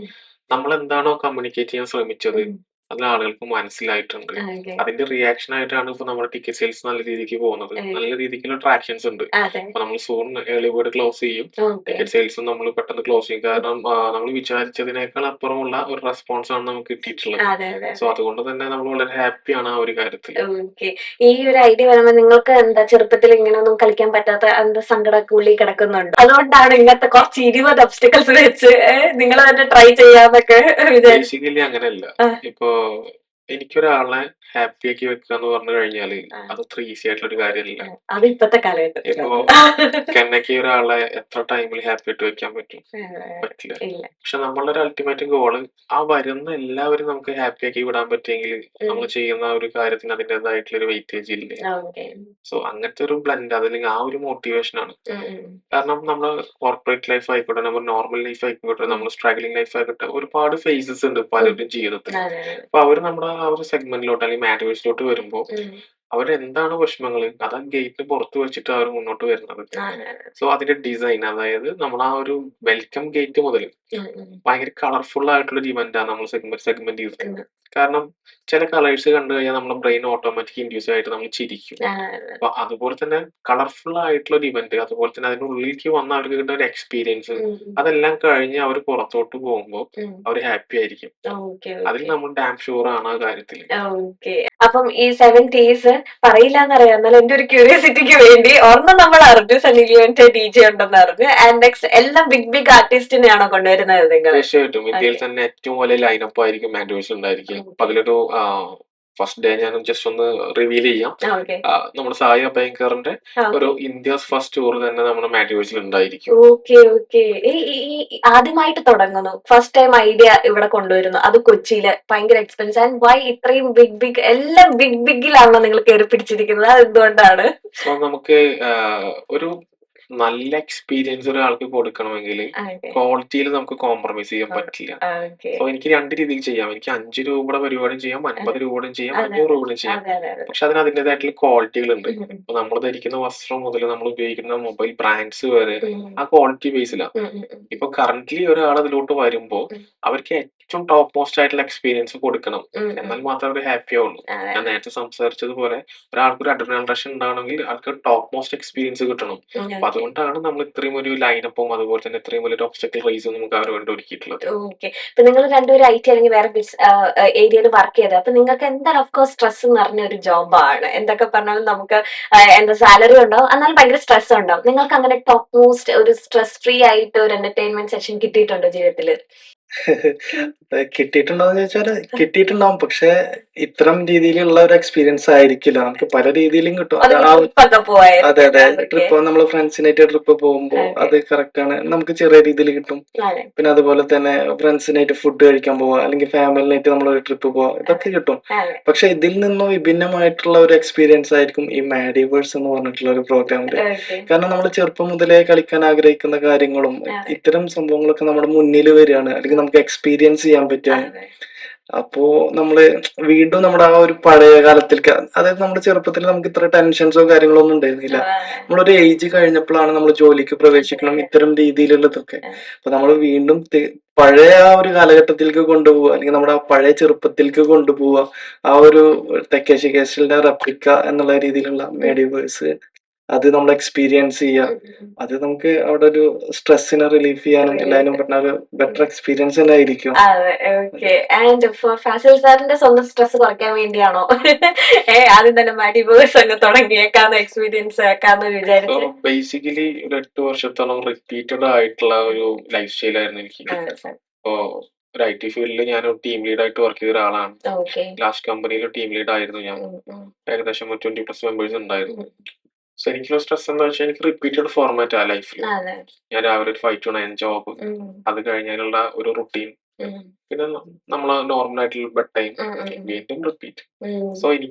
S3: നമ്മൾ എന്താണോ കമ്മ്യൂണിക്കേറ്റ് ചെയ്യാൻ ശ്രമിച്ചത് അത് ആളുകൾക്ക് മനസ്സിലായിട്ടുണ്ട്. അതിന്റെ റിയാക്ഷൻ ആയിട്ടാണ് ഇപ്പൊ നമ്മുടെ ടിക്കറ്റ് സെയിൽസ് നല്ല രീതിക്ക് പോകുന്നത്. നല്ല രീതിക്കുള്ള ട്രാക്ഷൻസ് ഉണ്ട്. അപ്പൊ നമ്മൾ സൂൺ ഏർലി ബേർഡ് ക്ലോസ് ചെയ്യും, ടിക്കറ്റ് സെയിൽസും നമ്മൾ പെട്ടെന്ന് ക്ലോസ് ചെയ്യും. കാരണം നമ്മൾ വിചാരിച്ചതിനേക്കാൾ അപ്പുറമുള്ള ഒരു റെസ്പോൺസ് ആണ് നമുക്ക് കിട്ടിയിട്ടുള്ളത്. സോ അതുകൊണ്ട് തന്നെ നമ്മൾ വളരെ ഹാപ്പിയാണ് ആ ഒരു കാര്യത്തിൽ.
S1: ഈ ഒരു ഐഡിയ വരുമ്പോ നിങ്ങൾക്ക് എന്താ ചെറുപ്പത്തിൽ ഇങ്ങനെയൊന്നും കളിക്കാൻ പറ്റാത്ത എന്താ സങ്കടമൊക്കെ ഉള്ളിൽ കിടക്കുന്നുണ്ട്, അതുകൊണ്ടാണ് ഇങ്ങനത്തെ കുറച്ച് 20 ഒബ്സ്റ്റക്കിൾസ് വെച്ച് നിങ്ങൾ തന്നെ ട്രൈ ചെയ്യാന്നൊക്കെ
S3: ബേസിക്കലി അങ്ങനെയല്ല. ഇപ്പോ എനിക്കൊരാളെ ഹാപ്പി ആക്കി വെക്കുക എന്ന് പറഞ്ഞു കഴിഞ്ഞാല് അത് അത്ര ഈസി ആയിട്ടുള്ള ഒരു കാര്യമല്ല.
S1: അത് ഇപ്പത്തെ കാലഘട്ടത്തിൽ
S3: ഇപ്പോ കെന്നയ്ക്ക് ഒരാളെ എത്ര ടൈമിൽ ഹാപ്പി ആയിട്ട് വെക്കാൻ പറ്റും? പറ്റില്ല. പക്ഷെ നമ്മളുടെ ഒരു അൾട്ടിമേറ്റ് ഗോള് ആ വരുന്ന എല്ലാവരും നമുക്ക് ഹാപ്പി ആക്കി വിടാൻ പറ്റിയെങ്കിൽ നമ്മൾ ചെയ്യുന്ന ഒരു കാര്യത്തിന് അതിൻ്റെതായിട്ടുള്ള ഒരു വെയിറ്റേജ് ഇല്ലേ? സോ അങ്ങനത്തെ ഒരു ബ്ലെൻഡ് അതല്ലെങ്കിൽ ആ ഒരു മോട്ടിവേഷൻ ആണ്. കാരണം നമ്മൾ കോർപ്പറേറ്റ് ലൈഫ് ആയിക്കോട്ടെ, നമ്മൾ നോർമൽ ലൈഫ് ആയിക്കോട്ടെ, നമ്മൾ സ്ട്രഗ്ലിംഗ് ലൈഫ് ആയിക്കോട്ടെ, ഒരുപാട് ഫേസസ് ഉണ്ട് പലരും ജീവിതത്തിൽ. അപ്പൊ അവര് നമ്മുടെ ആ ഒരു സെഗ്മെന്റിലോട്ട് അല്ലെങ്കിൽ മാറ്റേഴ്സിലോട്ട് വരുമ്പോ അവരെന്താണ് വിഷമങ്ങള് അത് ആ ഗേറ്റിന് പുറത്ത് വെച്ചിട്ട് അവർ മുന്നോട്ട് വരുന്നത്. സോ അതിന്റെ ഡിസൈൻ, അതായത് നമ്മൾ ആ ഒരു വെൽക്കം ഗേറ്റ് മുതൽ ഭയങ്കര കളർഫുൾ ആയിട്ടുള്ള ഒരു ഇവന്റാണ് നമ്മൾ സെഗ്മെന്റ് ചെയ്തിട്ടുണ്ട്. കാരണം ചില കളേഴ്സ് കണ്ടു കഴിഞ്ഞാൽ നമ്മുടെ ബ്രെയിൻ ഓട്ടോമാറ്റിക് ഇൻഡ്യൂസ് ആയിട്ട് നമ്മൾ ചിരിക്കും. അപ്പൊ അതുപോലെ തന്നെ കളർഫുൾ ആയിട്ടുള്ള ഒരു ഇവന്റ്, അതുപോലെ തന്നെ അതിന്റെ ഉള്ളിലേക്ക് വന്ന അവർക്ക് കിട്ടുന്ന ഒരു എക്സ്പീരിയൻസ്, അതെല്ലാം കഴിഞ്ഞ് അവർ പുറത്തോട്ട് പോകുമ്പോൾ അവർ ഹാപ്പി ആയിരിക്കും. അതിൽ നമ്മൾ ഡാം ഷുവർ ആണ് ആ കാര്യത്തിൽ.
S1: അപ്പം ഈ 7 days പറയില്ല എന്നറിയാം, എന്നാൽ എന്റെ ഒരു ക്യൂരിയോസിറ്റിക്ക് വേണ്ടി ഒരെണ്ണം നമ്മൾ അറിഞ്ഞു സണ്ണി ലിയോന്റെ DJ ഉണ്ടെന്ന് അറിഞ്ഞു. ആൻഡ് നെക്സ്റ്റ് എല്ലാം ബിഗ് ആർട്ടിസ്റ്റിനെയാണോ കൊണ്ടുവരുന്നത് നിങ്ങൾ?
S3: തീർച്ചയായിട്ടും ഇന്ത്യയിൽ തന്നെ ഏറ്റവും വലിയ ലൈനപ്പ് ആയിരിക്കും മാൻഡോസ് ഉണ്ടായിരിക്കും. അപ്പൊ അതിലൊരു ഫസ്റ്റ് ഡേ ഞാൻ ജസ്റ്റ് ഒന്ന് റിവീൽ ചെയ്യാം. നമ്മുടെ സായി അഭയങ്കറിന്റെ ഒരു ഇന്ത്യസ് ഫസ്റ്റ് ടൂർ തന്നെ നമ്മുടെ മാറ്റേഴ്സിൽ ഉണ്ടായിരിക്കും.
S1: ആദ്യമായിട്ട് തുടങ്ങുന്നു, ഫസ്റ്റ് ടൈം ഐഡിയ ഇവിടെ കൊണ്ടുവരുന്നു, അത് കൊച്ചിയില് ഭയങ്കര എക്സ്പെൻസ്. ആൻഡ് വൈ ഇത്രയും ബിഗ് എല്ലാം ബിഗിലാണോ നിങ്ങൾ കയറി പിടിച്ചിരിക്കുന്നത്? അത് എന്തുകൊണ്ടാണ്?
S3: സോ നമുക്ക് ഒരു നല്ല എക്സ്പീരിയൻസ് ഒരാൾക്ക് കൊടുക്കണമെങ്കിൽ ക്വാളിറ്റിയിൽ നമുക്ക് കോംപ്രമൈസ് ചെയ്യാൻ പറ്റില്ല. സോ എനിക്ക് 2 രീതിയിൽ ചെയ്യാം. എനിക്ക് 5 രൂപയുടെ പരിപാടിയും ചെയ്യാം, 50 രൂപയുടെയും ചെയ്യാം, 500 രൂപയുടെയും ചെയ്യാം. പക്ഷെ അതിന് അതിൻ്റെതായിട്ടുള്ള ക്വാളിറ്റികളുണ്ട്. ഇപ്പൊ നമ്മൾ ധരിക്കുന്ന വസ്ത്രം മുതൽ നമ്മൾ ഉപയോഗിക്കുന്ന മൊബൈൽ ബ്രാൻഡ്സ് വരെ ആ ക്വാളിറ്റി ബേസിലാണ്. ഇപ്പൊ കറന്റ്ലി ഒരാൾ അതിലോട്ട് വരുമ്പോ അവർക്ക് ഏറ്റവും ടോപ്പ് മോസ്റ്റ് ആയിട്ടുള്ള എക്സ്പീരിയൻസ് കൊടുക്കണം, എന്നാൽ മാത്രമേ അവർ ഹാപ്പി ആവുള്ളൂ. ഞാൻ നേരത്തെ സംസാരിച്ചതുപോലെ ഒരാൾക്ക് ഒരു അഡ്രിനൽ റഷ് ഉണ്ടാവണമെങ്കിൽ ആൾക്ക് ടോപ്പ് മോസ്റ്റ് എക്സ്പീരിയൻസ് കിട്ടണം. അപ്പൊ അതുകൊണ്ടാണ് നമ്മൾ ഇത്രയും ഒരു ലൈനപ്പും അതുപോലെ തന്നെ ഇത്രയും വലിയൊരു ഒബ്സ്റ്റക്കിൾ റേസും നമുക്ക് അവർ വേണ്ടി ഒരുക്കിയിട്ടുള്ളത്.
S1: ഇപ്പൊ നിങ്ങൾ രണ്ടുപേരും IT അല്ലെങ്കിൽ വേറെ ഏരിയയിൽ വർക്ക് ചെയ്തത്, അപ്പൊ നിങ്ങൾക്ക് എന്താണ് ഓഫ്കോഴ്സ് സ്ട്രെസ് എന്ന് പറഞ്ഞ ഒരു ജോബാണ്. എന്തൊക്കെ പറഞ്ഞാലും നമുക്ക് എന്താ സാലറി ഉണ്ടാവും, എന്നാലും ഭയങ്കര സ്ട്രെസ് ഉണ്ടാവും. നിങ്ങൾക്ക് അങ്ങനെ ടോപ്പ് മോസ്റ്റ് ഒരു സ്ട്രെസ് ഫ്രീ ആയിട്ട് ഒരു എന്റർടൈൻമെന്റ് സെഷൻ കിട്ടിയിട്ടുണ്ടോ ജീവിതത്തില്?
S2: കിട്ടിയിട്ടുണ്ടോന്ന് ചോദിച്ചാല് കിട്ടിയിട്ടുണ്ടാവും, പക്ഷെ ഇത്തരം രീതിയിലുള്ള ഒരു എക്സ്പീരിയൻസ് ആയിരിക്കില്ല. നമുക്ക് പല രീതിയിലും കിട്ടും. അതെ ട്രിപ്പ് നമ്മള് ഫ്രണ്ട്സിനായിട്ട് ട്രിപ്പ് പോകുമ്പോ അത് കറക്റ്റ് ആണ്, നമുക്ക് ചെറിയ രീതിയിൽ കിട്ടും. പിന്നെ അതുപോലെ തന്നെ ഫ്രണ്ട്സിനായിട്ട് ഫുഡ് കഴിക്കാൻ പോവാ, അല്ലെങ്കിൽ ഫാമിലിനായിട്ട് നമ്മളൊരു ട്രിപ്പ് പോവാ, ഇതൊക്കെ കിട്ടും. പക്ഷെ ഇതിൽ നിന്നും വിഭിന്നമായിട്ടുള്ള ഒരു എക്സ്പീരിയൻസ് ആയിരിക്കും ഈ മാഡിവേഴ്സ് എന്ന് പറഞ്ഞിട്ടുള്ള ഒരു പ്രോഗ്രാമില്. കാരണം നമ്മൾ ചെറുപ്പം മുതലേ കളിക്കാൻ ആഗ്രഹിക്കുന്ന കാര്യങ്ങളും ഇത്തരം സംഭവങ്ങളൊക്കെ നമ്മുടെ മുന്നിൽ വരികയാണ്, അല്ലെങ്കിൽ നമുക്ക് എക്സ്പീരിയൻസ് ചെയ്യാൻ പറ്റുകയാണ്. അപ്പോ നമ്മള് വീണ്ടും നമ്മുടെ ആ ഒരു പഴയ കാലത്തിലേക്ക്, അതായത് നമ്മുടെ ചെറുപ്പത്തിൽ നമുക്ക് ഇത്ര ടെൻഷൻസോ കാര്യങ്ങളോ ഒന്നും ഉണ്ടായിരുന്നില്ല. നമ്മളൊരു ഏജ് കഴിഞ്ഞപ്പോഴാണ് നമ്മൾ ജോലിക്ക് പ്രവേശിക്കണം, ഇത്തരം രീതിയിലുള്ളതൊക്കെ. അപ്പൊ നമ്മൾ വീണ്ടും പഴയ ആ ഒരു കാലഘട്ടത്തിലേക്ക് കൊണ്ടുപോവുക, അല്ലെങ്കിൽ നമ്മുടെ ആ പഴയ ചെറുപ്പത്തിലേക്ക് കൊണ്ടുപോവുക. ആ ഒരു തെക്കേശി കാസ്റ്റലിന്റെ റെപ്ലിക്ക എന്നുള്ള രീതിയിലുള്ള മേഡിവേഴ്സ് അത് നമ്മൾ എക്സ്പീരിയൻസ് ചെയ്യുക. അത് നമുക്ക് അവിടെ ഒരു സ്ട്രെസ്സിനെ റിലീഫ് ചെയ്യാനും എല്ലാവരും പറഞ്ഞ ഒരു ബെറ്റർ എക്സ്പീരിയൻസ് തന്നെ ആയിരിക്കും.
S1: ഫാസിൽ സാറിന്റെ സ്വന്തം സ്ട്രെസ് കുറയ്ക്കാൻ വേണ്ടിയാണോ ആദ്യം തന്നെ മാഡിവേഴ്സ് അങ്ങ് തുടങ്ങിയേക്കാന്ന് എക്സ്പീരിയൻസ് ആക്കാന്ന് വിചാരിച്ചു?
S3: ബേസിക്കലി ഒരു 8 വർഷത്തോളം റിപ്പീറ്റഡ് ആയിട്ടുള്ള ഒരു ലൈഫ് സ്റ്റൈൽ ആയിരുന്നു എനിക്ക്. ഇപ്പോ ഒരു IT ഫീൽഡിൽ ഞാൻ ടീം ലീഡ് ആയിട്ട് വർക്ക് ചെയ്ത ഒരാളാണ്. ലാസ്റ്റ് കമ്പനിയിൽ ടീം ലീഡ് ആയിരുന്നു ഞാൻ. ഏകദേശം 20+ മെമ്പേഴ്സ് ഉണ്ടായിരുന്നു. സോ എനിക്കുള്ള സ്ട്രെസ് എന്താ വെച്ചാൽ എനിക്ക് റിപ്പീറ്റഡ് ഫോർമാറ്റ് ആ ലൈഫിൽ. ഞാൻ രാവിലെ ഒരു 5 to 9 ജോബ്, അത് കഴിഞ്ഞാലുള്ള ഒരു റുട്ടീൻ, പിന്നെ നമ്മളെ നോർമൽ ആയിട്ടുള്ള ബെഡ് ടൈം, വീണ്ടും റിപ്പീറ്റ്. സോ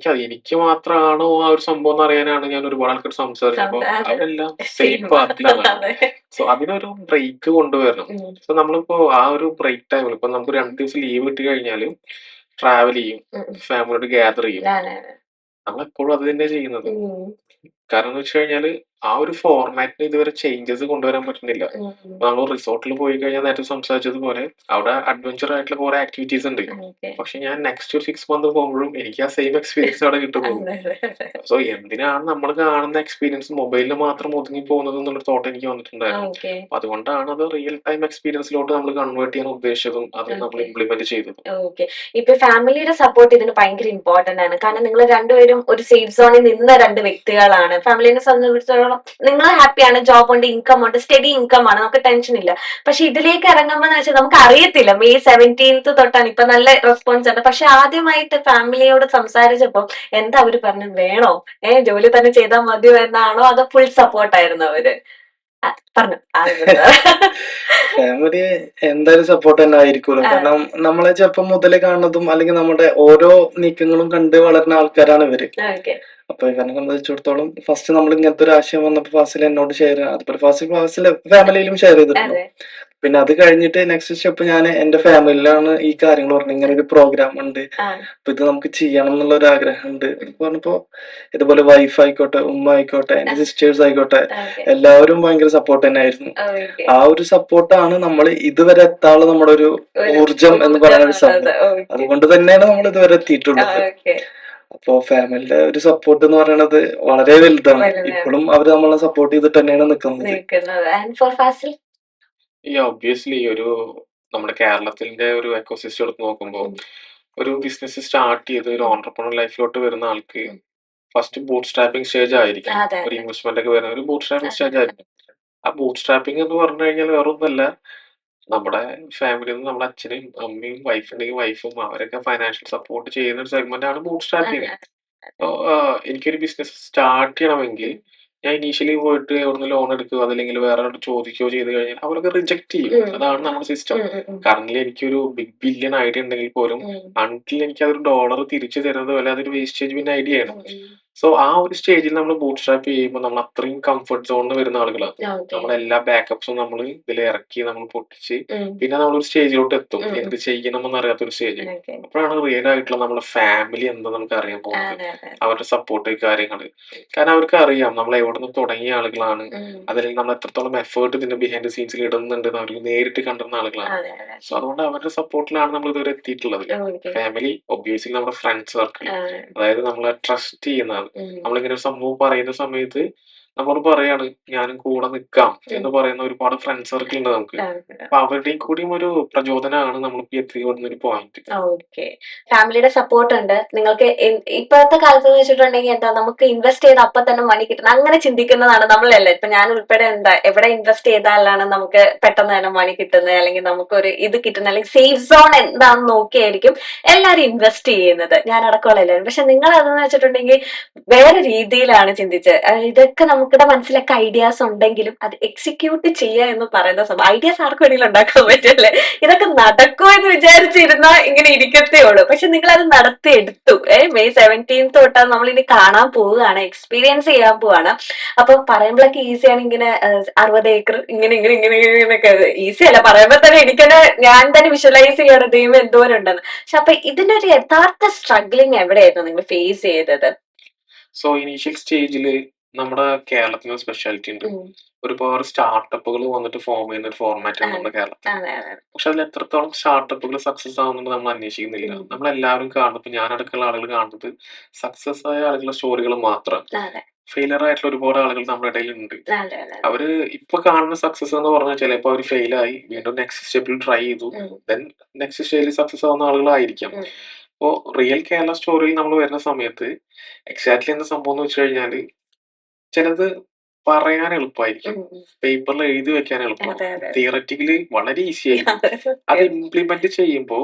S3: എനിക്ക് മാത്രമാണോ ആ ഒരു സംഭവം എന്ന് അറിയാനാണ് ഞാൻ ഒരുപാട് ആൾക്കാർ സംസാരിച്ചപ്പോ അവരെല്ലാം സെയിം പാത്തിലാണ്. സോ അതിനൊരു ബ്രേക്ക് കൊണ്ടുവരണം. സോ നമ്മളിപ്പോ ആ ഒരു ബ്രേക്ക് ടൈമിൽ ഇപ്പൊ നമുക്ക് 2 ദിവസം ലീവ് കിട്ടി കഴിഞ്ഞാല് ട്രാവൽ ചെയ്യും, ഫാമിലിയോട് ഗ്യാദർ ചെയ്യും. നമ്മളെപ്പോഴും അത് തന്നെ ചെയ്യുന്നത്. കാരണം എന്ന് വെച്ച് കഴിഞ്ഞാല് ആ ഒരു ഫോർമാറ്റിന് ഇതുവരെ ചേഞ്ചസ് കൊണ്ടുവരാൻ പറ്റുന്നില്ല. നമ്മൾ റിസോർട്ടിൽ പോയി കഴിഞ്ഞാൽ നേരത്തെ സംസാരിച്ചതുപോലെ അവിടെ അഡ്വഞ്ചർ ആയിട്ടുള്ള കുറെ ആക്ടിവിറ്റീസ് ഉണ്ട്. പക്ഷെ ഞാൻ നെക്സ്റ്റ് ഒരു 6 മന്ത് പോകുമ്പോഴും എനിക്ക് ആ സെയിം എക്സ്പീരിയൻസ് അവിടെ കിട്ടുന്നത്. സോ എന്തിനാണ് നമ്മൾ കാണുന്ന എക്സ്പീരിയൻസ് മൊബൈലിൽ മാത്രം ഒതുങ്ങി പോകുന്നത് എന്നുള്ളൊരു തോട്ട് എനിക്ക് വന്നിട്ടുണ്ടായിരുന്നു. അപ്പൊ അതുകൊണ്ടാണ് അത് റിയൽ ടൈം എക്സ്പീരിയൻസിലോട്ട് നമ്മൾ കൺവേർട്ട് ചെയ്യാൻ ഉദ്ദേശിച്ചതും അത് നമ്മൾ ഇംപ്ലിമെന്റ് ചെയ്തത്.
S1: ഓക്കെ. ഇപ്പൊ ഫാമിലിയുടെ സപ്പോർട്ട് ഇതിന് ഭയങ്കര ഇമ്പോർട്ടന്റ് ആണ്. കാരണം നിങ്ങൾ രണ്ടുപേരും ഒരു സേഫ് സോണിൽ നിന്ന 2 വ്യക്തികളാണ്. ഫാമിലിനെ സംബന്ധിച്ചിടത്തോളം നിങ്ങൾ ഹാപ്പിയാണ്, ജോബ് ഉണ്ട്, ഇൻകം ഉണ്ട്, സ്റ്റഡി ഇൻകം ആണ്, നമുക്ക് ടെൻഷൻ ഇല്ല. പക്ഷെ ഇതിലേക്ക് ഇറങ്ങുമ്പോൾ വെച്ചാൽ നമുക്ക് അറിയത്തില്ല. May 17th തൊട്ടാണ് ഇപ്പൊ നല്ല റെസ്പോൺസ് ഉണ്ട്. പക്ഷെ ആദ്യമായിട്ട് ഫാമിലിയോട് സംസാരിച്ചപ്പോ എന്താ അവര് പറഞ്ഞു, വേണോ ജോലി തന്നെ ചെയ്താൽ മതിയോ എന്നാണോ അതോ ഫുൾ സപ്പോർട്ടായിരുന്നു അവര്? പറഞ്ഞു.
S2: ഫാമിലി എന്തായാലും സപ്പോർട്ട് തന്നെ ആയിരിക്കുമല്ലോ. കാരണം നമ്മളെ ചെറുപ്പം മുതലേ കാണുന്നതും അല്ലെങ്കിൽ നമ്മുടെ ഓരോ നീക്കങ്ങളും കണ്ട് വളരുന്ന ആൾക്കാരാണ് ഇവര്. അപ്പൊ ഇവരെ സംബന്ധിച്ചിടത്തോളം ഫസ്റ്റ് നമ്മൾ ഇങ്ങനത്തെ ഒരു ആശയം വന്നപ്പോ ഫാസിൽ എന്നോട് ഷെയർ ചെയ്യാം, അതുപോലെ ഫാസിൽ ഫാമിലിയിലും ഷെയർ ചെയ്തിട്ടുണ്ട്. പിന്നെ അത് കഴിഞ്ഞിട്ട് നെക്സ്റ്റ് സ്റ്റെപ്പ് ഞാൻ എന്റെ ഫാമിലിയിലാണ് ഈ കാര്യങ്ങൾ പറഞ്ഞത്, ഇങ്ങനെ ഒരു പ്രോഗ്രാം ഉണ്ട്, അപ്പൊ ഇത് നമുക്ക് ചെയ്യണം എന്നുള്ള ഒരു ആഗ്രഹം ഉണ്ട് പറഞ്ഞപ്പോ ഇതുപോലെ വൈഫ് ആയിക്കോട്ടെ, ഉമ്മ ആയിക്കോട്ടെ, എന്റെ സിസ്റ്റേഴ്സ് ആയിക്കോട്ടെ, എല്ലാവരും ഭയങ്കര സപ്പോർട്ട് തന്നെ ആയിരുന്നു. ആ ഒരു സപ്പോർട്ടാണ് നമ്മൾ ഇതുവരെ എത്താനുള്ള നമ്മുടെ ഒരു ഊർജം എന്ന് പറയുന്ന ഒരു സംഭവം. അതുകൊണ്ട് തന്നെയാണ് നമ്മൾ ഇതുവരെ എത്തിയിട്ടുള്ളത്. അപ്പോ ഫാമിലിയുടെ ഒരു സപ്പോർട്ട് എന്ന് പറയുന്നത് വളരെ വലുതാണ്. ഇപ്പോഴും അവര് നമ്മളെ സപ്പോർട്ട് ചെയ്തിട്ട് തന്നെയാണ് നിൽക്കുന്നത്.
S3: ഈ ഒബ്വിയസ്ലി ഒരു നമ്മുടെ കേരളത്തിന്റെ ഒരു എക്കോസിസ്റ്റം എടുത്ത് നോക്കുമ്പോൾ ഒരു ബിസിനസ് സ്റ്റാർട്ട് ചെയ്ത് ഒരു ഓൺടർപ്രണർ ലൈഫിലോട്ട് വരുന്ന ആൾക്ക് ഫസ്റ്റ് ബൂട്ട് സ്ട്രാപ്പിംഗ് സ്റ്റേജ് ആയിരിക്കും. ഒരു ഇൻവെസ്റ്റ്മെന്റ് ഒക്കെ വരുന്ന ഒരു ബൂട്ട് സ്ട്രാപ്പിംഗ് സ്റ്റേജ് ആയിരിക്കും. ആ ബൂട്ട് സ്ട്രാപ്പിംഗ് എന്ന് പറഞ്ഞു കഴിഞ്ഞാൽ വേറെ ഒന്നല്ല, നമ്മുടെ ഫാമിലിയിൽ നിന്ന് നമ്മുടെ അച്ഛനും അമ്മയും വൈഫുണ്ടെങ്കിൽ വൈഫും അവരൊക്കെ ഫൈനാൻഷ്യൽ സപ്പോർട്ട് ചെയ്യുന്ന ഒരു സെഗ്മെന്റ് ആണ് ബൂട്ട് സ്ട്രാപ്പിംഗ്. എനിക്കൊരു ബിസിനസ് സ്റ്റാർട്ട് ചെയ്യണമെങ്കിൽ ഞാൻ ഇനീഷ്യലി പോയിട്ട് എവിടുന്ന് ലോൺ എടുക്കുക അതല്ലെങ്കിൽ വേറെ ചോദിക്കുകയോ ചെയ്ത് കഴിഞ്ഞാൽ അവരൊക്കെ റിജക്ട് ചെയ്യും. അതാണ് നമ്മുടെ സിസ്റ്റം. കറന്റ്ലി എനിക്കൊരു ബിഗ് ബില്യൺ ഐഡിയ ഉണ്ടെങ്കിൽ പോലും അൺടിൽ എനിക്ക് അതൊരു ഡോളർ തിരിച്ചു തരുന്നത് പോലെ അതൊരു വേസ്റ്റേജ് പിന്നെ ഐഡിയ ആണ്. സോ ആ ഒരു സ്റ്റേജിൽ നമ്മൾ ബൂട്ട് സ്ട്രാപ്പ് ചെയ്യുമ്പോൾ നമ്മൾ അത്രയും കംഫർട്ട് സോണിൽ വരുന്ന ആളുകളാണ്. നമ്മളെല്ലാ ബാക്കപ്സും നമ്മൾ ഇതിൽ ഇറക്കി നമ്മൾ പൊട്ടിച്ച് പിന്നെ നമ്മളൊരു സ്റ്റേജിലോട്ട് എത്തും, എന്ത് ചെയ്യണമെന്ന് അറിയാത്തൊരു സ്റ്റേജ്. അപ്പോഴാണ് റിയൽ ആയിട്ടുള്ള നമ്മുടെ ഫാമിലി എന്താ നമുക്ക് അറിയാൻ പോകുന്നത്, അവരുടെ സപ്പോർട്ട് കാര്യങ്ങള്. കാരണം അവർക്ക് അറിയാം നമ്മൾ എവിടെ നിന്ന് തുടങ്ങിയ ആളുകളാണ്, അതല്ലെങ്കിൽ നമ്മൾ എത്രത്തോളം എഫേർട്ട് ഇതിന്റെ ബിഹൈൻഡ് സീൻസിൽ ഇടുന്നുണ്ട് അവർക്ക് നേരിട്ട് കണ്ടിരുന്ന ആളുകളാണ്. സോ അതുകൊണ്ട് അവരുടെ സപ്പോർട്ടിലാണ് നമ്മൾ ഇതുവരെ എത്തിയിട്ടുള്ളത്. ഫാമിലി, ഒബ്വിയസ്ലി നമ്മുടെ ഫ്രണ്ട്സ് സർക്കിൾ, അതായത് നമ്മളെ ട്രസ്റ്റ് ചെയ്യുന്ന നമ്മളിങ്ങനെ ഒരു സംഭവം പറയുന്ന സമയത്ത് നമ്മൾ പറയാണ് ഞാനും കൂടെ നിൽക്കാം എന്ന് പറയുന്ന ഒരുപാട് ഫ്രണ്ട് സർക്കിൾ ഉണ്ട് നമുക്ക്. അപ്പൊ അവരുടെയും കൂടിയും ഒരു പ്രചോദനമാണ് നമ്മളിപ്പോ എത്തിപ്പെടുന്ന ഒരു പോയിന്റ്.
S1: ഓക്കെ. ഫാമിലിയുടെ സപ്പോർട്ട് ഉണ്ട് നിങ്ങൾക്ക്. ഇപ്പോഴത്തെ കാലത്ത് വെച്ചിട്ടുണ്ടെങ്കിൽ എന്താ, നമുക്ക് ഇൻവെസ്റ്റ് ചെയ്ത് അപ്പൊ തന്നെ മണി കിട്ടണം അങ്ങനെ ചിന്തിക്കുന്നതാണ് നമ്മളല്ലേ. ഇപ്പൊ ഞാൻ ഉൾപ്പെടെ എന്താ, എവിടെ ഇൻവെസ്റ്റ് ചെയ്താലാണ് നമുക്ക് പെട്ടെന്ന് തന്നെ മണി കിട്ടുന്നത്, അല്ലെങ്കിൽ നമുക്കൊരു ഇത് കിട്ടുന്നത്, അല്ലെങ്കിൽ സേഫ് സോൺ എന്താണെന്ന് നോക്കിയായിരിക്കും എല്ലാരും ഇൻവെസ്റ്റ് ചെയ്യുന്നത്, ഞാൻ അടക്കമുള്ള എല്ലാവരും. പക്ഷെ നിങ്ങൾ അതെന്ന് വെച്ചിട്ടുണ്ടെങ്കിൽ വേറെ രീതിയിലാണ് ചിന്തിച്ചത്. ഇതൊക്കെ നമുക്കിടെ മനസ്സിലൊക്കെ ഐഡിയാസ് ഉണ്ടെങ്കിലും അത് എക്സിക്യൂട്ട് ചെയ്യുക എന്ന് പറയുന്ന സംഭവം, ഐഡിയാസ് ആർക്കും വേണമെങ്കിലും ഉണ്ടാക്കാൻ പറ്റല്ലേ. ഇതൊക്കെ നടക്കുമോ എന്ന് വിചാരിച്ചിരുന്ന ഇങ്ങനെ ഇരിക്കത്തേ ഉള്ളൂ. പക്ഷെ നിങ്ങൾ അത് നടത്തിയെടുത്തു. May 17th തൊട്ടാണ് നമ്മൾ ഇനി കാണാൻ പോവുകയാണ്, എക്സ്പീരിയൻസ് ചെയ്യാൻ പോവാണ്. അപ്പൊ പറയുമ്പോഴൊക്കെ ഈസിയാണ്, ഇങ്ങനെ 60 ഏക്കർ ഇങ്ങനെ ഇങ്ങനെ ഇങ്ങനെ ഇങ്ങനെയൊക്കെ ഈസി അല്ല പറയുമ്പോ തന്നെ എനിക്കത് ഞാൻ തന്നെ വിഷ്വലൈസ് ചെയ്യണം ദൈവം എന്തോരം ഉണ്ടെന്ന്. പക്ഷെ അപ്പൊ ഇതിന്റെ ഒരു യഥാർത്ഥ സ്ട്രഗ്ലിങ് എവിടെയായിരുന്നു നിങ്ങൾ ഫേസ് ചെയ്തത്?
S3: സോ ഇനീഷ്യൽ സ്റ്റേജില് നമ്മുടെ കേരളത്തിന് സ്പെഷ്യാലിറ്റി ഉണ്ട്. ഒരുപാട് സ്റ്റാർട്ടപ്പുകൾ വന്നിട്ട് ഫോം ചെയ്യുന്ന ഒരു ഫോർമാറ്റ് ആണ് നമ്മുടെ കേരളത്തിൽ. പക്ഷെ അതിൽ എത്രത്തോളം സ്റ്റാർട്ടപ്പുകൾ സക്സസ് ആവുന്നുണ്ട് നമ്മൾ അന്വേഷിക്കുന്നില്ല. നമ്മളെല്ലാവരും കാണുന്നത്, ഞാൻ അടക്കമുള്ള ആളുകൾ കാണുന്നത് സക്സസ് ആയ ആളുകളുടെ സ്റ്റോറികൾ മാത്രം. ഫെയിലർ ആയിട്ടുള്ള ഒരുപാട് ആളുകൾ നമ്മുടെ ഇടയിൽ ഉണ്ട്. അവര് ഇപ്പൊ കാണുന്ന സക്സസ് എന്ന് പറഞ്ഞാൽ ചിലപ്പോ അവർ ഫെയിൽ ആയി വീണ്ടും നെക്സ്റ്റ് സ്റ്റെപ്പിൽ ട്രൈ ചെയ്തു, ദെൻ നെക്സ്റ്റ് സ്റ്റേജിൽ സക്സസ് ആവുന്ന ആളുകളായിരിക്കാം. അപ്പോ റിയൽ കേരള സ്റ്റോറിയിൽ നമ്മൾ വരുന്ന സമയത്ത് എക്സാക്ട്ലി എന്താ സംഭവം എന്ന് വെച്ച് കഴിഞ്ഞാല് ചിലത് പറയാൻ എളുപ്പമായിരിക്കും, പേപ്പറിൽ എഴുതി വെക്കാൻ എളുപ്പമാണ്, തിയററ്റിക്കലി വളരെ ഈസി ആയിരിക്കും. അത് ഇംപ്ലിമെന്റ് ചെയ്യുമ്പോൾ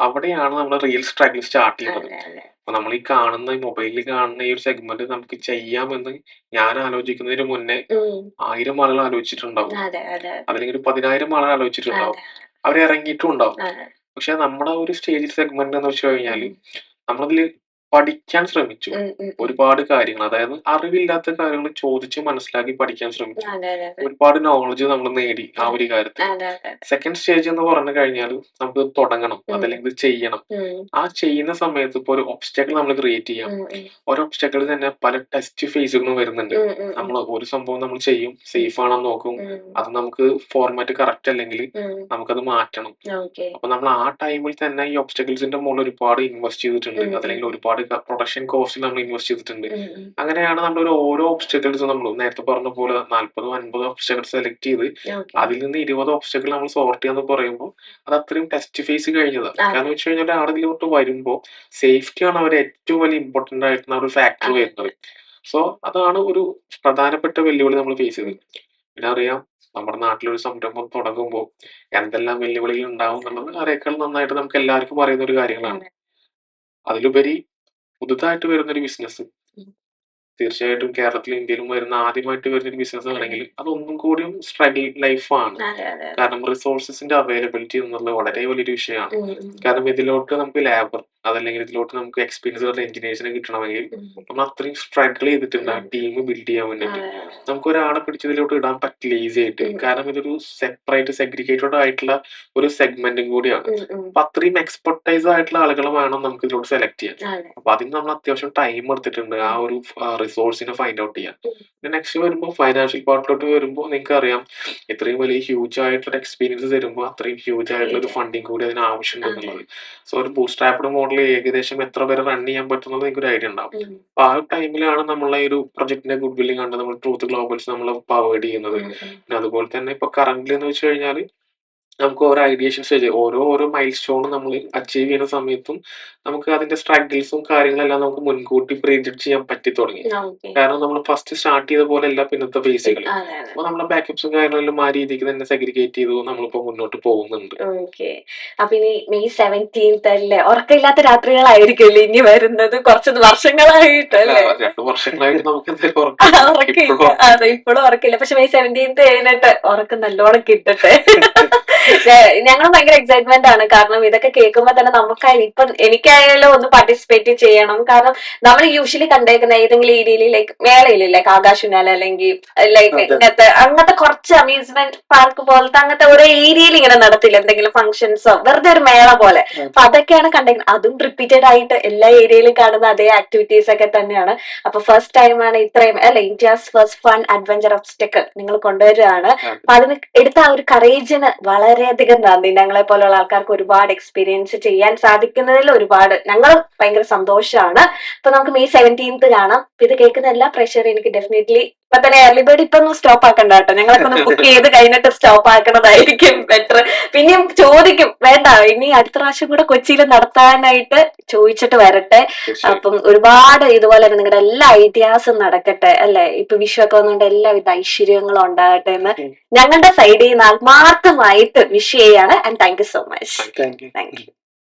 S3: അവിടെയാണ് നമ്മൾ റിയൽ സ്ട്രഗിൾ സ്റ്റാർട്ട് ചെയ്യുന്നത്. അപ്പൊ നമ്മൾ ഈ കാണുന്ന മൊബൈലിൽ കാണുന്ന ഈ ഒരു സെഗ്മെന്റ് നമുക്ക് ചെയ്യാമെന്ന് ഞാൻ ആലോചിക്കുന്നതിന് മുന്നേ 1000 ആളുകൾ ആലോചിച്ചിട്ടുണ്ടാവും, അല്ലെങ്കിൽ ഒരു 10,000 ആളുകൾ ആലോചിച്ചിട്ടുണ്ടാവും, അവരിറങ്ങിയിട്ടും ഉണ്ടാവും. പക്ഷെ നമ്മുടെ ഒരു സ്റ്റേജ് സെഗ്മെന്റ് എന്ന് വെച്ച് കഴിഞ്ഞാല് നമ്മളതില് പഠിക്കാൻ ശ്രമിച്ചു. ഒരുപാട് കാര്യങ്ങൾ, അതായത് അറിവില്ലാത്ത കാര്യങ്ങൾ ചോദിച്ച് മനസ്സിലാക്കി പഠിക്കാൻ ശ്രമിച്ചു. ഒരുപാട് നോളജ് നമ്മൾ നേടി ആ ഒരു കാര്യത്തിൽ. സെക്കൻഡ് സ്റ്റേജ് എന്ന് പറഞ്ഞു കഴിഞ്ഞാൽ നമുക്ക് തുടങ്ങണം, അതല്ലെങ്കിൽ ചെയ്യണം. ആ ചെയ്യുന്ന സമയത്ത് ഇപ്പൊ ഒരു ഒബ്സ്റ്റക്കിൾ നമ്മൾ ക്രിയേറ്റ് ചെയ്യാം. ഒരു ഒബ്സ്റ്റക്കിൾ തന്നെ പല ടെസ്റ്റ് ഫേസുകളും വരുന്നുണ്ട്. നമ്മൾ ഒരു സംഭവം നമ്മൾ ചെയ്യും, സേഫ് ആണെന്ന് നോക്കും, അത് നമുക്ക് ഫോർമാറ്റ് കറക്റ്റ് അല്ലെങ്കിൽ നമുക്കത് മാറ്റണം. അപ്പൊ നമ്മൾ ആ ടൈമിൽ തന്നെ ഈ ഒബ്സ്റ്റക്കിൾസിന്റെ മുകളിൽ ഒരുപാട് ഇൻവെസ്റ്റ് ചെയ്തിട്ടുണ്ട്, അതല്ലെങ്കിൽ ഒരുപാട് പ്രൊഡക്ഷൻ കോസ്റ്റിൽ നമ്മൾ ഇൻവെസ്റ്റ് ചെയ്തിട്ടുണ്ട്. അങ്ങനെയാണ് നമ്മൾ ഓരോ ഒബ്സ്റ്റക്കിൾസ് നമ്മൾ നേരത്തെ പറഞ്ഞ പോലെ 40-50 ഒബ്സ്റ്റക്കിൾ സെലക്ട് ചെയ്ത് അതിൽ നിന്ന് 20 ഒബ്സ്റ്റക്കിൾ നമ്മൾ സോർട്ട് ചെയ്യാന്ന് പറയുമ്പോൾ അത് അത്രയും ടെസ്റ്റ് ഫേസ് കഴിഞ്ഞതാണ്. കാരണം വെച്ച് കഴിഞ്ഞാൽ അവിടെ ഇതിലോട്ട് വരുമ്പോൾ സേഫ്റ്റി ആണ് അവർ ഏറ്റവും വലിയ ഇമ്പോർട്ടന്റ് ആയിട്ടുള്ള ഒരു ഫാക്ടർ വരുന്നത്. സോ അതാണ് ഒരു പ്രധാനപ്പെട്ട വെല്ലുവിളി നമ്മൾ ഫേസ് ചെയ്തത്. പിന്നെ അറിയാം, നമ്മുടെ നാട്ടിലൊരു സംരംഭം തുടങ്ങുമ്പോൾ എന്തെല്ലാം വെല്ലുവിളികൾ ഉണ്ടാവും എന്നുള്ളത് ആരെക്കാൾ നന്നായിട്ട് നമുക്ക് എല്ലാവർക്കും അറിയുന്ന ഒരു കാര്യങ്ങളാണ്. അതിലുപരി പുതുതായിട്ട് വരുന്നൊരു ബിസിനസ്, തീർച്ചയായിട്ടും കേരളത്തിലും ഇന്ത്യയിലും വരുന്ന ആദ്യമായിട്ട് വരുന്ന ഒരു ബിസിനസ് ആണെങ്കിൽ അതൊന്നും കൂടിയും സ്ട്രഗിൾ ലൈഫാണ്. കാരണം റിസോഴ്സസിന്റെ അവൈലബിലിറ്റി എന്നുള്ളത് വളരെ വലിയൊരു വിഷയമാണ്. കാരണം ഇതിലോട്ട് നമുക്ക് ലേബർ, അതല്ലെങ്കിൽ ഇതിലോട്ട് നമുക്ക് എക്സ്പീരിയൻസ് ഉള്ള എഞ്ചിനീയേഴ്സിനെ കിട്ടണമെങ്കിൽ നമ്മൾ അത്രയും സ്ട്രഗിൾ ചെയ്തിട്ടുണ്ട് ആ ടീം ബിൽഡ് ചെയ്യാൻ വേണ്ടിയിട്ട്. നമുക്ക് ഒരാളെ പിടിച്ചതിലോട്ട് ഇടാൻ പറ്റില്ല ഈസി ആയിട്ട്. കാരണം ഇതൊരു സെപ്പറേറ്റ് സെഗ്രിഗേറ്റഡ് ആയിട്ടുള്ള ഒരു സെഗ്മെന്റും കൂടിയാണ്. അപ്പൊ അത്രയും എക്സ്പെർട്ടൈസ് ആയിട്ടുള്ള ആളുകളെ വേണം നമുക്ക് ഇതിലോട്ട് സെലക്ട് ചെയ്യാൻ. അപ്പൊ അതിന് നമ്മൾ അത്യാവശ്യം ടൈം എടുത്തിട്ടുണ്ട് ആ ഒരു റിസോഴ്സിനെ ഫൈൻഡ് ഔട്ട് ചെയ്യാൻ. പിന്നെ നെക്സ്റ്റ് വരുമ്പോൾ ഫൈനാൻഷ്യൽ പാർട്ടിലോട്ട് വരുമ്പോൾ നിങ്ങൾക്ക് അറിയാം, ഇത്രയും വലിയ ഹ്യൂജ് ആയിട്ടുള്ള എക്സ്പീരിയൻസ് തരുമ്പോൾ അത്രയും ഹ്യൂജ് ആയിട്ടുള്ള ഒരു ഫണ്ടിങ് കൂടി അതിന് ആവശ്യമുണ്ട് എന്നുള്ളത്. സോ ഒരു ബൂട്ട്സ്ട്രാപ്ഡ് മോഡൽ ഏകദേശം എത്ര വരെ റൺ ചെയ്യാൻ പറ്റുന്നത് നിങ്ങൾക്ക് ഒരു ഐഡിയ ഉണ്ടാവും. അപ്പൊ ആ ടൈമിലാണ് നമ്മളെ ഒരു പ്രൊജക്ടിന്റെ ഗുഡ് വില്ലിംഗ് കണ്ട് നമ്മൾ ട്രൂത്ത് ഗ്ലോബൽസ് നമ്മൾ പവേർഡ് ചെയ്യുന്നത്. പിന്നെ അതുപോലെ തന്നെ ഇപ്പൊ കറന്റ് എന്ന് വെച്ച് കഴിഞ്ഞാൽ നമുക്ക് ഓരോ ഐഡിയേഷൻ സ്റ്റേജ്, ഓരോ മൈൽ സ്റ്റോണും നമ്മൾ അച്ചീവ് ചെയ്യുന്ന സമയത്തും നമുക്ക് അതിന്റെ സ്ട്രഗിൾസും കാര്യങ്ങളെല്ലാം നമുക്ക് മുൻകൂട്ടി പ്രെഡിക്റ്റ് ചെയ്യാൻ പറ്റി തുടങ്ങി. കാരണം നമ്മൾ ഫസ്റ്റ് സ്റ്റാർട്ട് ചെയ്ത പോലെ അല്ല പിന്നത്തെ ഫേസുകൾ. അപ്പൊ നമ്മളെ ബാക്കപ്സും കാര്യങ്ങളെല്ലാം ആ രീതിക്ക് തന്നെ സെഗ്രിഗേറ്റ് ചെയ്തു നമ്മളിപ്പോ മുന്നോട്ട് പോകുന്നുണ്ട്.
S1: അപ്പൊ ഇനി May 17th അല്ലേ, ഉറക്കമില്ലാത്ത രാത്രികളായിരിക്കുമല്ലോ ഇനി വരുന്നത് കുറച്ച് വർഷങ്ങളായിട്ടല്ലേ?
S3: 2 വർഷങ്ങളായിട്ട് നമുക്ക് എന്തായാലും
S1: ഉറക്കില്ല. അതെ, ഇപ്പോഴും ഉറക്കില്ല. പക്ഷെ May 17th കഴിഞ്ഞിട്ട് ഉറക്കം നല്ലോണം കിട്ടട്ടെ. ഞങ്ങൾ ഭയങ്കര എക്സൈറ്റ്മെന്റ് ആണ്. കാരണം ഇതൊക്കെ കേൾക്കുമ്പോ തന്നെ നമുക്കായാലും ഇപ്പൊ എനിക്കായാലും ഒന്ന് പാർട്ടിസിപ്പേറ്റ് ചെയ്യണം. കാരണം നമ്മൾ യൂഷ്വലി കണ്ടേക്കുന്ന ഏതെങ്കിലും ഏരിയയിൽ ലൈക്ക് മേളയില് ലൈക്ക് ആകാശുനാല അല്ലെങ്കിൽ ലൈക്ക് അങ്ങനത്തെ കുറച്ച് അമ്യൂസ്മെന്റ് പാർക്ക് പോലത്തെ അങ്ങനത്തെ ഓരോ ഏരിയയിൽ ഇങ്ങനെ നടത്തില്ല എന്തെങ്കിലും ഫംഗ്ഷൻസോ, വെറുതെ ഒരു മേള പോലെ. അപ്പൊ അതൊക്കെയാണ് കണ്ടേക്കുന്നത്. അതും റിപ്പീറ്റഡ് ആയിട്ട് എല്ലാ ഏരിയയിലും കാണുന്ന അതേ ആക്ടിവിറ്റീസ് ഒക്കെ തന്നെയാണ്. അപ്പൊ ഫസ്റ്റ് ടൈമാണ് ഇത്രയും അല്ല India's first fun adventure obstacle നിങ്ങൾ കൊണ്ടുവരികയാണ്. അപ്പൊ അതിന് എടുത്ത ആ ഒരു കറേജിന് വളരെയധികം നന്ദി. ഞങ്ങളെ പോലുള്ള ആൾക്കാർക്ക് ഒരുപാട് എക്സ്പീരിയൻസ് ചെയ്യാൻ സാധിക്കുന്നതിൽ ഒരുപാട് ഞങ്ങൾ ഭയങ്കര സന്തോഷമാണ്. അപ്പൊ നമുക്ക് May 17th കാണാം. ഇത് കേൾക്കുന്ന എല്ലാ പ്രേക്ഷകരും എനിക്ക് ഡെഫിനറ്റ്ലി ഇപ്പൊ തന്നെ ഏർലി ബേർഡ് ഇപ്പൊ ഒന്നും സ്റ്റോപ്പ് ആക്കണ്ട കേട്ടോ. ഞങ്ങളൊക്കെ ഒന്ന് ബുക്ക് ചെയ്ത് കഴിഞ്ഞിട്ട് സ്റ്റോപ്പ് ആക്കണതായിരിക്കും ബെറ്റർ. പിന്നെയും ചോദിക്കും, വേണ്ട ഇനി അടുത്ത പ്രാവശ്യം കൂടെ കൊച്ചിയിൽ നടത്താനായിട്ട് ചോദിച്ചിട്ട് വരട്ടെ. അപ്പം ഒരുപാട് ഇതുപോലെ നിങ്ങളുടെ എല്ലാ ഐഡിയാസും നടക്കട്ടെ അല്ലെ. ഇപ്പൊ വിഷു ഒക്കെ വന്നുകൊണ്ട് എല്ലാവിധ ഐശ്വര്യങ്ങളും ഉണ്ടാകട്ടെ എന്ന് ഞങ്ങളുടെ സൈഡിൽ നിന്ന് ആത്മാർത്ഥമായിട്ട് വിഷ് ചെയ്യാണ്. And thank you so much.
S2: Thank you.